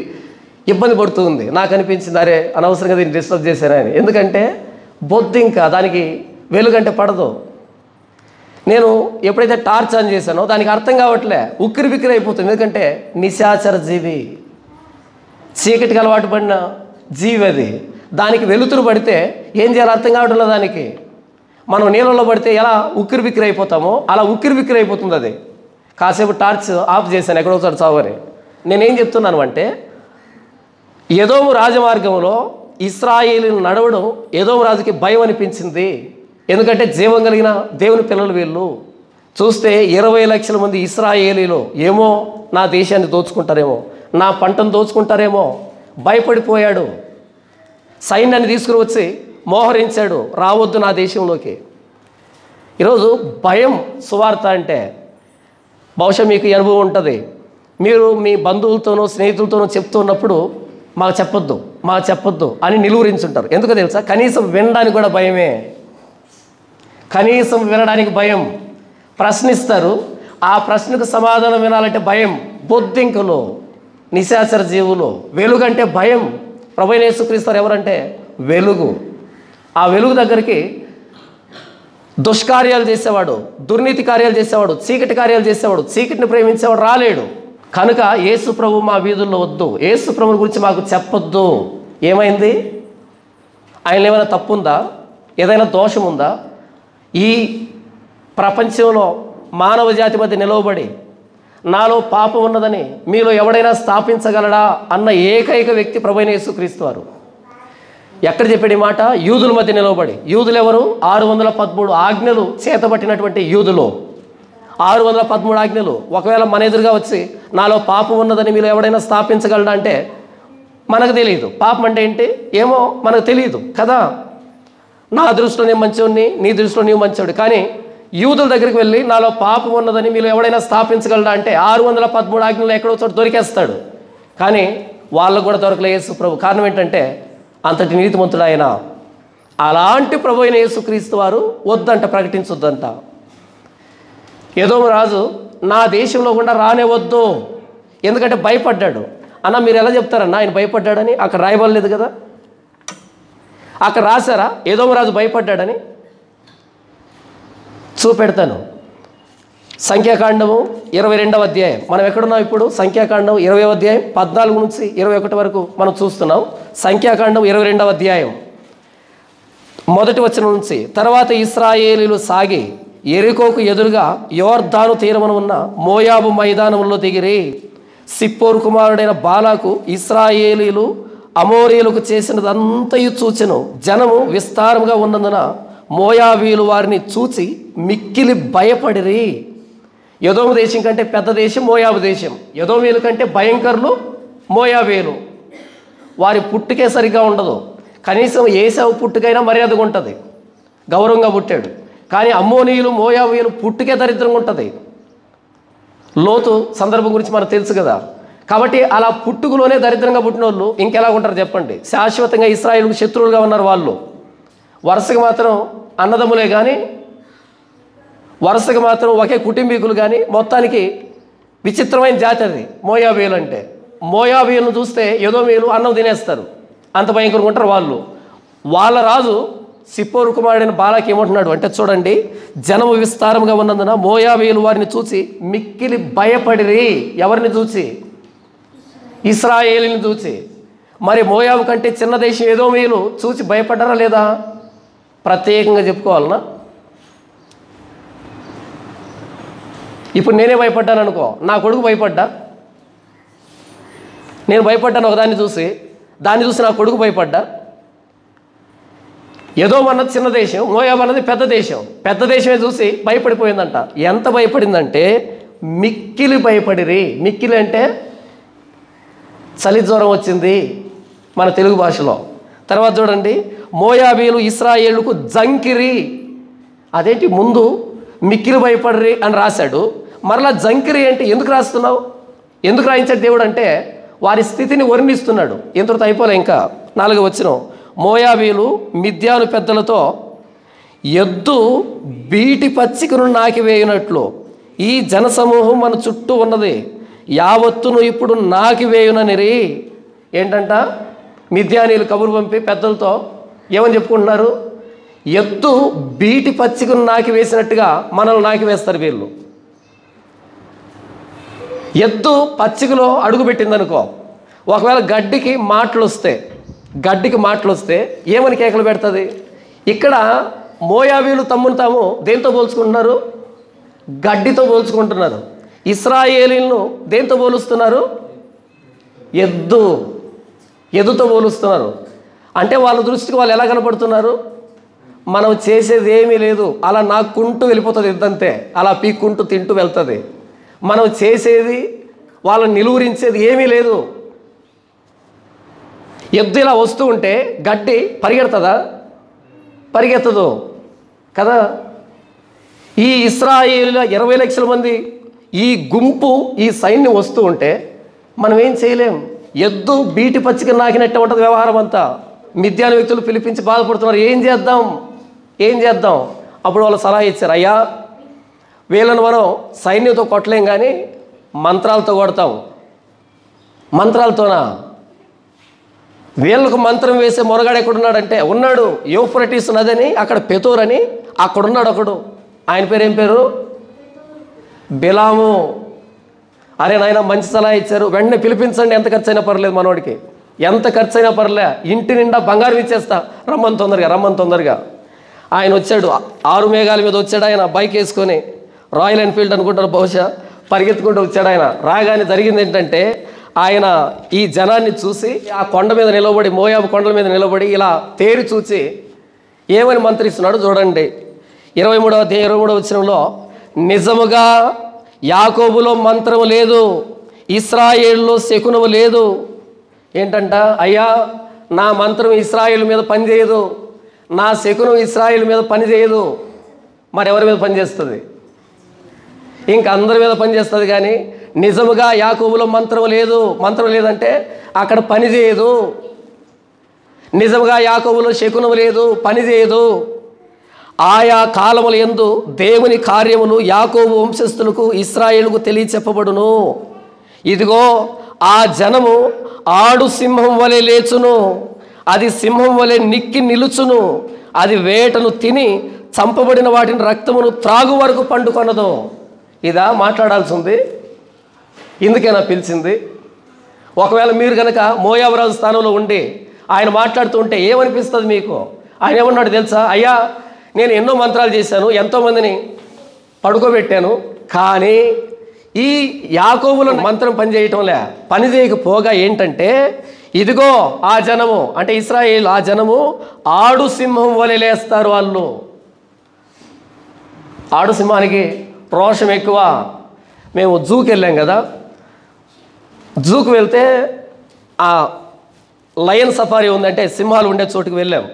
ఇబ్బంది పడుతుంది. నాకు అనిపించింది, అరే అనవసరంగా దీన్ని డిస్టర్బ్ చేశానని. ఎందుకంటే బొద్దు ఇంకా దానికి వెలుగంటే పడదు. నేను ఎప్పుడైతే టార్చ్ ఆన్ చేశానో దానికి అర్థం కావట్లే, ఉక్కిరి బిక్కిరి అయిపోతుంది. ఎందుకంటే నిశాచర జీవి, చీకటికి అలవాటు పడిన జీవి అది. దానికి వెలుతురు పడితే ఏం చేయాలో అర్థం కావట్లే. దానికి మనం నీళ్ళలో పడితే ఎలా ఉక్కిరి బిక్కిరి అయిపోతామో అలా ఉక్కిరి బిక్కిరి అయిపోతుంది అది. కాసేపు టార్చ్ ఆఫ్ చేశాను ఎక్కడో చోట చావని. నేనేం చెప్తున్నాను అంటే ఎదోము రాజమార్గంలో ఇశ్రాయేలును నడవడం ఎదోము రాజుకి భయం అనిపించింది. ఎందుకంటే జీవం కలిగిన దేవుని పిల్లలు వీళ్ళు. చూస్తే 20 లక్షల మంది ఇశ్రాయేలీలు ఏమో నా దేశాన్ని దోచుకుంటారేమో, నా పంటను దోచుకుంటారేమో భయపడిపోయాడు. సైన్యాన్ని తీసుకుని వచ్చి మోహరించాడు, రావద్దు నా దేశంలోకి. ఈరోజు భయం సువార్త అంటే బహుశా మీకు ఈ అనుభవం ఉంటుంది. మీరు మీ బంధువులతోనో స్నేహితులతోనో చెప్తున్నప్పుడు మాకు చెప్పొద్దు అని నిలువరించుంటారు. ఎందుకో తెలుసా? కనీసం వినడానికి కూడా భయమే. కనీసం వినడానికి భయం. ప్రశ్నిస్తారు, ఆ ప్రశ్నకు సమాధానం వినాలంటే భయం. బొద్దింకలు, నిశాచర జీవులు. వెలుగంటే భయం. ప్రభువైన యేసుక్రీస్తు ఎవరంటే వెలుగు. ఆ వెలుగు దగ్గరికి దుష్కార్యాలు చేసేవాడు, దుర్నీతి కార్యాలు చేసేవాడు, చీకటి కార్యాలు చేసేవాడు, చీకటిని ప్రేమించేవాడు రాలేడు. కనుక యేసు ప్రభు మా వీధుల్లో వద్దు, యేసు ప్రభుని గురించి మాకు చెప్పొద్దు. ఏమైంది? ఆయన ఏమైనా తప్పు ఉందా? ఏదైనా దోషం ఉందా? ఈ ప్రపంచంలో మానవ జాతి మధ్య నిలవబడి నాలో పాపం ఉన్నదని మీలో ఎవడైనా స్థాపించగలడా అన్న ఏకైక వ్యక్తి ప్రభువైన యేసుక్రీస్తు వారు. ఎక్కడ చెప్పాడు ఈ మాట? యూదుల మధ్య నిలవబడి. యూదులు ఎవరు? 613 ఆజ్ఞలు చేతబట్టినటువంటి యూదులు. 613 ఆజ్ఞలు. ఒకవేళ మన ఎదురుగా వచ్చి నాలో పాపం ఉన్నదని మీరు ఎవడైనా స్థాపించగలడా అంటే మనకు తెలియదు. పాపం అంటే ఏంటి ఏమో మనకు తెలియదు కదా. నా దృష్టిలో నేను మంచివాడిని, నీ దృష్టిలో నీవు మంచివాడు. కానీ యూదుల దగ్గరికి వెళ్ళి నాలో పాపం ఉన్నదని మీరు ఎవడైనా స్థాపించగలడా అంటే 613 ఆజ్ఞలు ఎక్కడో చోట దొరికేస్తాడు. కానీ వాళ్ళకు కూడా దొరకలే యేసు ప్రభు. కారణం ఏంటంటే అంతటి నీతిమంతుడు ఆయన. అలాంటి ప్రభు అయిన యేసుక్రీస్తు వారు వద్దంట, ప్రకటించొద్దంట. ఎదోము రాజు నా దేశంలో కూడా రానే వద్దు, ఎందుకంటే భయపడ్డాడు. అన్న మీరు ఎలా చెప్తారన్నా ఆయన భయపడ్డాడని? అక్కడ రాయబడలేదు కదా. అక్కడ రాశారా ఎదోము రాజు భయపడ్డాడని? చూపెడతాను. సంఖ్యాకాండము 22వ అధ్యాయం. మనం ఎక్కడున్నాం ఇప్పుడు? సంఖ్యాకాండం 20వ అధ్యాయం 14 నుంచి 21 వరకు మనం చూస్తున్నాం. సంఖ్యాకాండం 22వ అధ్యాయం 1వ వచనం నుంచి. తర్వాత ఇశ్రాయేలీలు సాగి యెరికోకు ఎదురుగా యోర్దాను తీరమున ఉన్న మోయాబు మైదానంలో దిగిరి. సిప్పోరు కుమారుడైన బాలాకు ఇశ్రాయేలీలు అమోరీయులకు చేసినదంతయు చూచెను. జనము విస్తారముగా ఉన్నందున మోయాబీలు వారిని చూచి మిక్కిలి భయపడిరి. ఎదోము దేశం కంటే పెద్ద దేశం మోయాబు దేశం. ఎదోమీల కంటే భయంకరులు మోయాబీలు. వారి పుట్టుకే సరిగ్గా ఉండదు. కనీసం ఏసావు పుట్టుకైనా మర్యాదగా ఉంటుంది, గౌరవంగా పుట్టాడు. కానీ అమ్మోనీయులు మోయాబీయులు పుట్టుకే దరిద్రంగా ఉంటుంది. లోతు సందర్భం గురించి మనకు తెలుసు కదా. కాబట్టి అలా పుట్టుకలోనే దరిద్రంగా పుట్టిన వాళ్ళు ఇంకెలా ఉంటారు చెప్పండి? శాశ్వతంగా ఇశ్రాయేలుకు శత్రువులుగా ఉన్నారు వాళ్ళు. వరుసగా మాత్రం అన్నదమ్ములే కానీ, వరుసగా మాత్రం ఒకే కుటుంబీకులు కానీ, మొత్తానికి విచిత్రమైన జాతి అది మోయాబీయులు అంటే. మోయాబీయులను చూస్తే ఎదోమీయులు అన్నం తినేస్తారు, అంత భయంకరంగా ఉంటారు వాళ్ళు. వాళ్ళ రాజు సిప్పోరు కుమారుడైన బాలాకి ఏమంటున్నాడు అంటే చూడండి, జనము విస్తారంగా ఉన్నందున మోయాబీయులు వారిని చూసి మిక్కిలి భయపడిరి. ఎవరిని చూసి? ఇశ్రాయేలుని చూసి. మరి మోయాబు కంటే చిన్న దేశం ఎదోమీయులు చూసి భయపడ్డారా లేదా? ప్రత్యేకంగా చెప్పుకోవాలనా? ఇప్పుడు నేనే భయపడ్డాను అనుకో, నా కొడుకు భయపడ్డా, నేను భయపడ్డాను ఒకదాన్ని చూసి, దాన్ని చూసి నా కొడుకు భయపడ్డా. ఎదోము అన్నది చిన్న దేశం, మోయాబు అన్నది పెద్ద దేశం. పెద్ద దేశమే చూసి భయపడిపోయిందంట. ఎంత భయపడిందంటే మిక్కిలి భయపడిరి. మిక్కిలి అంటే చలి జ్వరం వచ్చింది మన తెలుగు భాషలో. తర్వాత చూడండి, మోయాబీలు ఇశ్రాయేలుకు జంకిరి. అదేంటి, ముందు మిక్కిలి భయపడిరి అని రాశాడు, మరలా జంకిరి అంటే ఎందుకు రాస్తున్నావు? ఎందుకు రాయించాడు దేవుడు అంటే వారి స్థితిని వర్ణిస్తున్నాడు. ఇంతటితో అయిపోలే, ఇంకా 4వ వచనం. మోయాబీలు మిద్యాను పెద్దలతో ఎద్దు బీటి పచ్చికను నాకివేయునట్లు ఈ జనసమూహం మన చుట్టూ ఉన్నది, యావత్తును ఇప్పుడు నాకివేయుననిరి. ఏంటంట? మిద్యానీయులు కబురు పంపి పెద్దలతో ఏమని చెప్పుకుంటున్నారు? ఎద్దు బీటి పచ్చికను నాకి వేసినట్టుగా మనల్ని నాకి వేస్తారు వీళ్ళు. ఎద్దు పచ్చికలో అడుగు పెట్టిందనుకో, ఒకవేళ గడ్డికి మాటలు వస్తే ఏమని కేకలు పెడుతుంది? ఇక్కడ మోయాబీలు తమ్మును తాము దేంతో పోల్చుకుంటున్నారు? గడ్డితో పోల్చుకుంటున్నారు. ఇశ్రాయేలీలను దేంతో పోలుస్తున్నారు? ఎద్దుతో పోలుస్తున్నారు. అంటే వాళ్ళ దృష్టికి వాళ్ళు ఎలా కనపడుతున్నారు? మనం చేసేది ఏమీ లేదు, అలా నాకుంటూ వెళ్ళిపోతుంది, ఇద్దంతే అలా పీక్కుంటూ తింటూ వెళ్తుంది. మనం చేసేది వాళ్ళని నిలువరించేది ఏమీ లేదు. ఎద్దు ఇలా వస్తూ ఉంటే గడ్డి పరిగెడుతుందా? పరిగెత్తదు కదా. ఈ ఇశ్రాయేలు 20 లక్షల మంది ఈ గుంపు ఈ సైన్యం వస్తూ ఉంటే మనం ఏం చేయలేం. ఎద్దు బీటి పచ్చిక నాకినట్టే ఉంటుంది వ్యవహారం అంతా. మిద్యాను వ్యక్తులు పిలిపించి బాధపడుతున్నారు, ఏం చేద్దాం. అప్పుడు వాళ్ళు సలహా ఇచ్చారు, అయ్యా వీళ్ళని మనం సైన్యంతో కొట్టలేం కానీ మంత్రాలతో కొడతాం. మంత్రాలతోనా? వీళ్ళకు మంత్రం వేసే మొనగాడు ఎక్కడున్నాడంటే ఉన్నాడు, యూఫ్రటీస్ నదని అక్కడ పెతోర్ అని అక్కడున్నాడు ఒకడు. ఆయన పేరు ఏం పేరు? బిలాము. అరే నాయన మంచి సలహా ఇచ్చారు, వెంటనే పిలిపించండి, ఎంత ఖర్చు అయినా పర్లేదు, మనోడికి ఎంత ఖర్చు అయినా పర్లే, ఇంటి నిండా బంగారం ఇచ్చేస్తా, రమ్మని తొందరగా. ఆయన వచ్చాడు, 6 మేఘాల మీద వచ్చాడు ఆయన, బైక్ వేసుకొని, రాయల్ ఎన్ఫీల్డ్ అనుకుంటారు బహుశా, పరిగెత్తుకుంటూ వచ్చాడు ఆయన. రాగానే జరిగింది ఏంటంటే ఆయన ఈ జనాన్ని చూసి ఆ కొండ మీద నిలబడి, మోయాబు కొండల మీద నిలబడి ఇలా తేరి చూసి ఏమని మంత్రిస్తున్నాడు చూడండి. 23వ అధ్యాయం 23వ వచనంలో, నిజముగా యాకోబులో మంత్రము లేదు, ఇశ్రాయేలులో శకునము లేదు. ఏంటంట? అయ్యా నా మంత్రం ఇశ్రాయేలు మీద పనిచేయదు, నా శకునం ఇశ్రాయేలు మీద పనిచేయదు. మరి ఎవరి మీద పనిచేస్తుంది? ఇంకా అందరి మీద పనిచేస్తుంది. కానీ నిజముగా యాకోబులో మంత్రం లేదంటే అక్కడ పని చేయదు. నిజముగా యాకోబులో శకునం లేదు, పని చేయదు. ఆయా కాలముల యందు దేవుని కార్యములు యాకోబు వంశస్థులకు ఇశ్రాయేలుకు తెలియచెప్పబడును. ఇదిగో ఆ జనము ఆడు సింహం వలె లేచును, అది సింహం వలె నిక్కి నిలుచును, అది వేటను తిని చంపబడిన వాటిని రక్తమును త్రాగు వరకు పండుకొనదు. ఇదా మాట్లాడాల్సి ఉంది? ఇందుకేనా పిలిచింది? ఒకవేళ మీరు కనుక మోయాబురాజు స్థానంలో ఉండి ఆయన మాట్లాడుతూ ఉంటే ఏమనిపిస్తుంది మీకు? ఆయన ఏమన్నాడు తెలుసా? అయ్యా నేను ఎన్నో మంత్రాలు చేశాను, ఎంతోమందిని పడుకోబెట్టాను, కానీ ఈ యాకోబులో మంత్రం పనిచేయటంలే. పని చేయకపోగా ఏంటంటే ఇదిగో ఆ జనము అంటే ఇశ్రాయేల్, ఆ జనము ఆడు సింహం వలె లేస్తారు. వాళ్ళు ఆడు సింహానికి రోషం ఎక్కువ. మేము జూకి వెళ్ళాం కదా, జూకు వెళ్తే ఆ లయన్ సఫారీ ఉందంటే సింహాలు ఉండే చోటుకు వెళ్ళాం.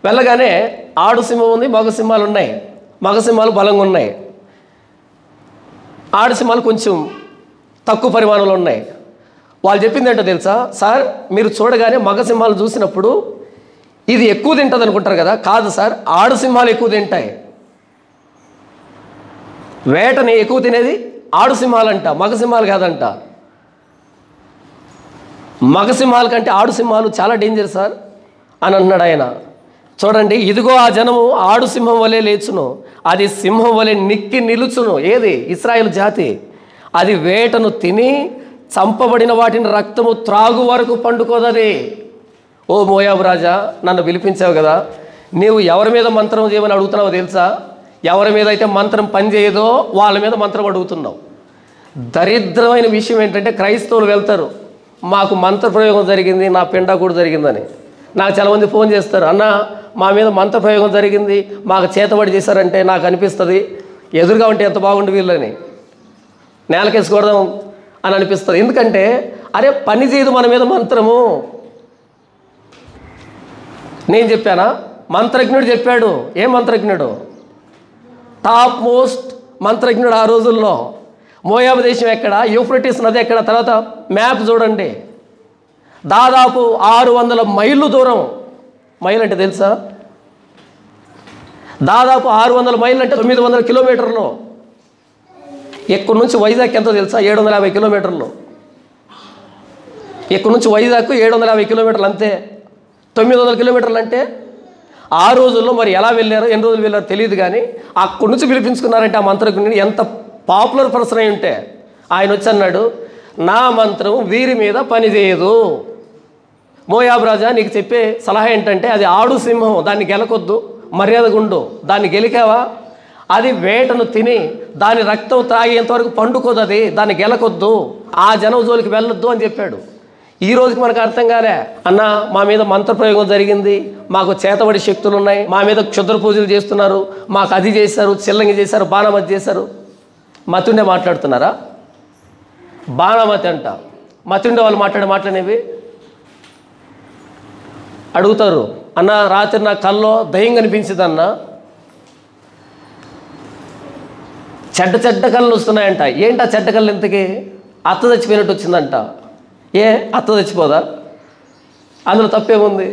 వెళ్ళగానే ఆడు సింహం ఉంది, మగ సింహాలు ఉన్నాయి. మగ సింహాలు బలంగా ఉన్నాయి, ఆడు సింహాలు కొంచెం తక్కువ పరిమాణంలో ఉన్నాయి. వాళ్ళు చెప్పింది ఏంటో తెలుసా? సార్ మీరు చూడగానే మగ సింహాలు చూసినప్పుడు ఇది ఎక్కువ తింటుంది అనుకుంటారు కదా, కాదు సార్, ఆడు సింహాలు ఎక్కువ తింటాయి. వేటని ఎక్కువ తినేది ఆడు సింహాలంట, మగ సింహాలు కాదంట. మగ సింహాల కంటే ఆడు సింహాలు చాలా డేంజర్ సార్ అని అన్నాడు ఆయన. చూడండి, ఇదిగో ఆ జనము ఆడు సింహం వలె లేచును, అది సింహం వలె నిక్కి నిలుచును. ఏది? ఇశ్రాయేలు జాతి. అది వేటను తిని చంపబడిన వాటిని రక్తము త్రాగు వరకు పండుకోదది. ఓ మోయాబు రాజా, నన్ను పిలిపించావు కదా, నీవు ఎవరి మీద మంత్రం చేయమని అడుగుతున్నావో తెలుసా? ఎవరి మీద అయితే మంత్రం పనిచేయదో వాళ్ళ మీద మంత్రం అడుగుతున్నావు. దరిద్రమైన విషయం ఏంటంటే క్రైస్తవులు వెళ్తారు, మాకు మంత్ర ప్రయోగం జరిగింది, నా పిండా కూడా జరిగిందని. నాకు చాలామంది ఫోన్ చేస్తారు, అన్న మా మీద మంత్ర ప్రయోగం జరిగింది, మాకు చేతబడి చేశారంటే నాకు అనిపిస్తుంది ఎదురుగా ఉంటే ఎంత బాగుండు వీళ్ళని నేలకేసి కొడదాం అని అనిపిస్తుంది. ఎందుకంటే అరే పని చేయదు మన మీద మంత్రము. నేను చెప్పానా? మంత్రజ్ఞుడు చెప్పాడు. ఏ మంత్రజ్ఞుడు? టాప్ మోస్ట్ మంత్రజ్ఞుడు ఆ రోజుల్లో. మోయాబు దేశం ఎక్కడ, యూఫ్రటీస్ నది ఎక్కడ, తర్వాత మ్యాప్ చూడండి, దాదాపు 600 మైళ్ళు దూరం. మైల్ అంటే తెలుసా? దాదాపు 600 మైళ్ళు అంటే 900 కిలోమీటర్లు. ఎక్కడి నుంచి వైజాగ్ ఎంతో తెలుసా? 750 కిలోమీటర్లు. ఎక్కడి నుంచి వైజాగ్ 750 కిలోమీటర్లు, అంతే. 900 కిలోమీటర్లు అంటే ఆ రోజుల్లో మరి ఎలా వెళ్ళారో, ఎన్ని రోజులు వెళ్ళారో తెలియదు, కానీ అక్కడి నుంచి పిలిపించుకున్నారంటే ఆ మంత్రజ్ఞుని. ఎంత పాపులర్ పర్సన్ అయి ఉంటే ఆయన వచ్చి అన్నాడు, నా మంత్రం వీరి మీద పనిచేయదు. మోయాబు రాజా, నీకు చెప్పే సలహా ఏంటంటే అది ఆడు సింహం, దాన్ని గెలకొద్దు, మర్యాదగుండు. దాన్ని గెలికావా అది వేటను తిని దాని రక్తం త్రాగేంతవరకు పండుకోదు, అది దాన్ని గెలకొద్దు, ఆ జనం జోలికి వెళ్ళొద్దు అని చెప్పాడు. ఈ రోజుకి మనకు అర్థం కాలే. అన్న మా మీద మంత్రప్రయోగం జరిగింది, మాకు చేతబడి శక్తులు ఉన్నాయి, మా మీద క్షుద్ర పూజలు చేస్తున్నారు, మాకు అది చేశారు, చిల్లంగి చేశారు, బాణమతి చేశారు. మతుండే మాట్లాడుతున్నారా? బాణమతి అంట. మతుండే వాళ్ళు మాట్లాడేవి అడుగుతారు. అన్న రాత్రి నా కల్లో దయ్యం కనిపించింది అన్న, చెడ్డ కళ్ళు వస్తున్నాయంట. ఏంటి ఆ చెడ్డ కళ్ళు? ఇంతకీ అత్త చచ్చిపోయినట్టు వచ్చిందంట. ఏ అత్త చచ్చిపోదా? అందులో తప్పేముంది?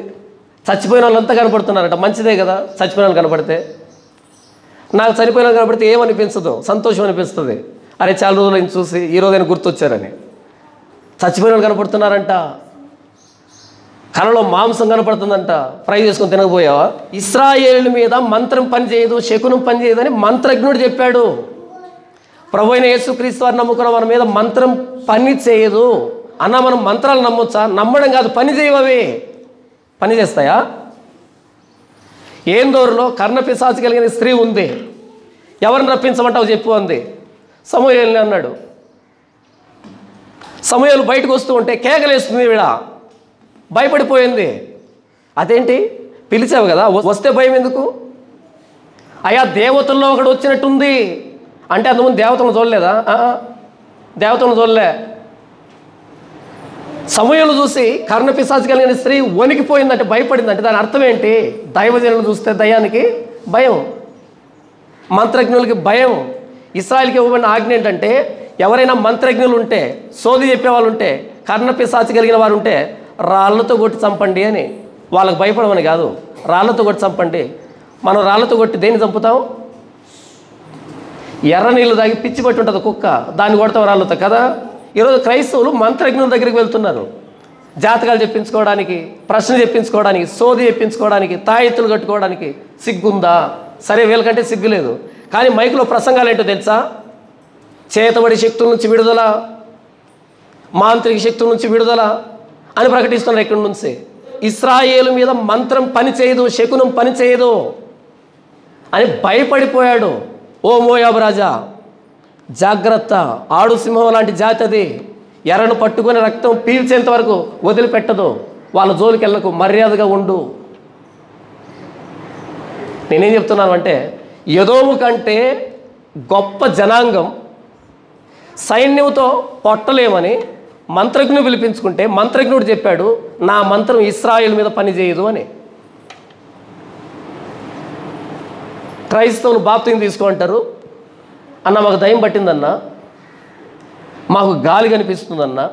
చచ్చిపోయిన వాళ్ళంతా కనపడుతున్నారట, మంచిదే కదా చచ్చిపోయిన వాళ్ళు కనపడితే. నాకు చనిపోయిన వాళ్ళు కనపడితే ఏమనిపించదు, సంతోషం అనిపిస్తుంది. అరే చాలా రోజులు ఆయన చూసి ఈ రోజైనా గుర్తొచ్చారని. చచ్చిపోయిన వాళ్ళు కనపడుతున్నారంట, కళలో మాంసం కనపడుతుందంట, ఫ్రై చేసుకొని తినకపోయావా? ఇశ్రాయేలు మీద మంత్రం పనిచేయదు, శకునం పనిచేయదు అని మంత్రజ్ఞుడు చెప్పాడు. ప్రభు అయిన యేసుక్రీస్తు వారిని నమ్ముకున్న మన మీద మంత్రం పని చేయదు అన్న. మనం మంత్రాలు నమ్మొచ్చా? నమ్మడం కాదు, పని చేయవవి. పని చేస్తాయా? ఏందోరులో కర్ణపిశాచి కలిగిన స్త్రీ ఉంది, ఎవరిని రప్పించమంటావు చెప్పు అంది. సమూయేలుని అన్నాడు. సమూయేలు బయటకు వస్తూ ఉంటే కేకలేస్తుంది, వీడ భయపడిపోయింది. అదేంటి పిలిచావు కదా, వస్తే భయం ఎందుకు? అయ్యా దేవతల్లో ఒకడు వచ్చినట్టుంది అంటే అంతకుముందు దేవతలను చూడలేదా? దేవతలను చూడలే. సమూయేలు చూసి కర్ణపిశాచి కలిగిన స్త్రీ వణికిపోయిందంటే, భయపడిందంటే దాని అర్థం ఏంటి? దైవజనులు చూస్తే దయ్యానికి భయం, మంత్రజ్ఞులకి భయం. ఇశ్రాయేలుకి ఇవ్వబడిన ఆజ్ఞ ఏంటంటే, ఎవరైనా మంత్రజ్ఞులు ఉంటే, సోది చెప్పేవాళ్ళు ఉంటే, కర్ణపిశాచి కలిగిన వారు ఉంటే రాళ్లతో కొట్టి చంపండి అని. వాళ్ళకి భయపడమని కాదు, రాళ్లతో కొట్టి చంపండి. మనం రాళ్లతో కొట్టి దేన్ని చంపుతాం? ఎర్ర నీళ్ళు తాగి పిచ్చి పట్టి ఉంటుంది కుక్క, దాన్ని కొడతాం రాళ్ళతో కదా. ఈరోజు క్రైస్తవులు మంత్రజ్ఞుల దగ్గరికి వెళ్తున్నారు, జాతకాలు చెప్పించుకోవడానికి, ప్రశ్న చెప్పించుకోవడానికి, సోది చెప్పించుకోవడానికి, తాయెత్తులు కట్టుకోవడానికి. సిగ్గుందా? సరే, వీళ్ళకంటే సిగ్గు లేదు. కానీ మైకులో ప్రసంగాలు ఏంటో తెలుసా? చేతబడి శక్తుల నుంచి విడుదల, మాంత్రిక శక్తుల నుంచి విడుదల అని ప్రకటిస్తున్నారు. ఇక్కడి నుంచి ఇశ్రాయేలు మీద మంత్రం పని చేయదు, శకునం పని చేయదు అని భయపడిపోయాడు. ఓ మోయాబు రాజా జాగ్రత్త, ఆడు సింహం లాంటి జాతి అది. ఎర్రను పట్టుకొని రక్తం పీల్చేంత వరకు వదిలిపెట్టదు. వాళ్ళ జోలికి వెళ్ళకు, మర్యాదగా ఉండు. నేనేం చెప్తున్నాను అంటే, ఎదోము కంటే గొప్ప జనాంగం సైన్యంతో పొట్టలేమని మంత్రజ్ఞుడు పిలిపించుకుంటే మంత్రజ్ఞుడు చెప్పాడు, నా మంత్రం ఇశ్రాయేలు మీద పని చేయదు అని. క్రైస్తవులు బాప్తిని తీసుకుంటారు. అన్న మాకు దయ్యం పట్టిందన్నా, మాకు గాలి కనిపిస్తుందన్నా,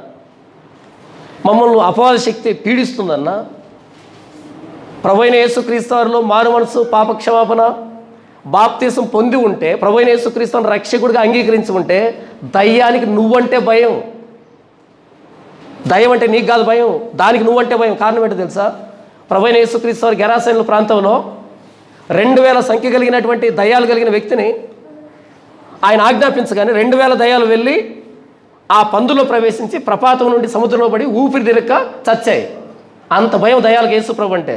మమ్మల్ని అపవాద శక్తి పీడిస్తుందన్నా. ప్రభువైన యేసుక్రీస్తు వారిలో మారు మనసు, పాపక్షమాపణ, బాప్తిసం పొంది ఉంటే, ప్రభువైన యేసుక్రీస్తుని రక్షకుడిగా అంగీకరించి ఉంటే, దయ్యానికి నువ్వంటే భయం. దయ్యం అంటే నీకు కాదు భయం, దానికి నువ్వంటే భయం. కారణం ఏంటో తెలుసా? ప్రభువైన యేసుక్రీస్తు వారి గెరాసేనుల ప్రాంతంలో 2000 సంఖ్య కలిగినటువంటి దయ్యాలు కలిగిన వ్యక్తిని ఆయన ఆజ్ఞాపించగానే 2000 దయ్యాలు వెళ్ళి ఆ పందులో ప్రవేశించి ప్రపాతం నుండి సముద్రంలో పడి ఊపిరి తిరక్క చచ్చాయి. అంత భయం దయ్యాలకు యేసు ప్రభు అంటే.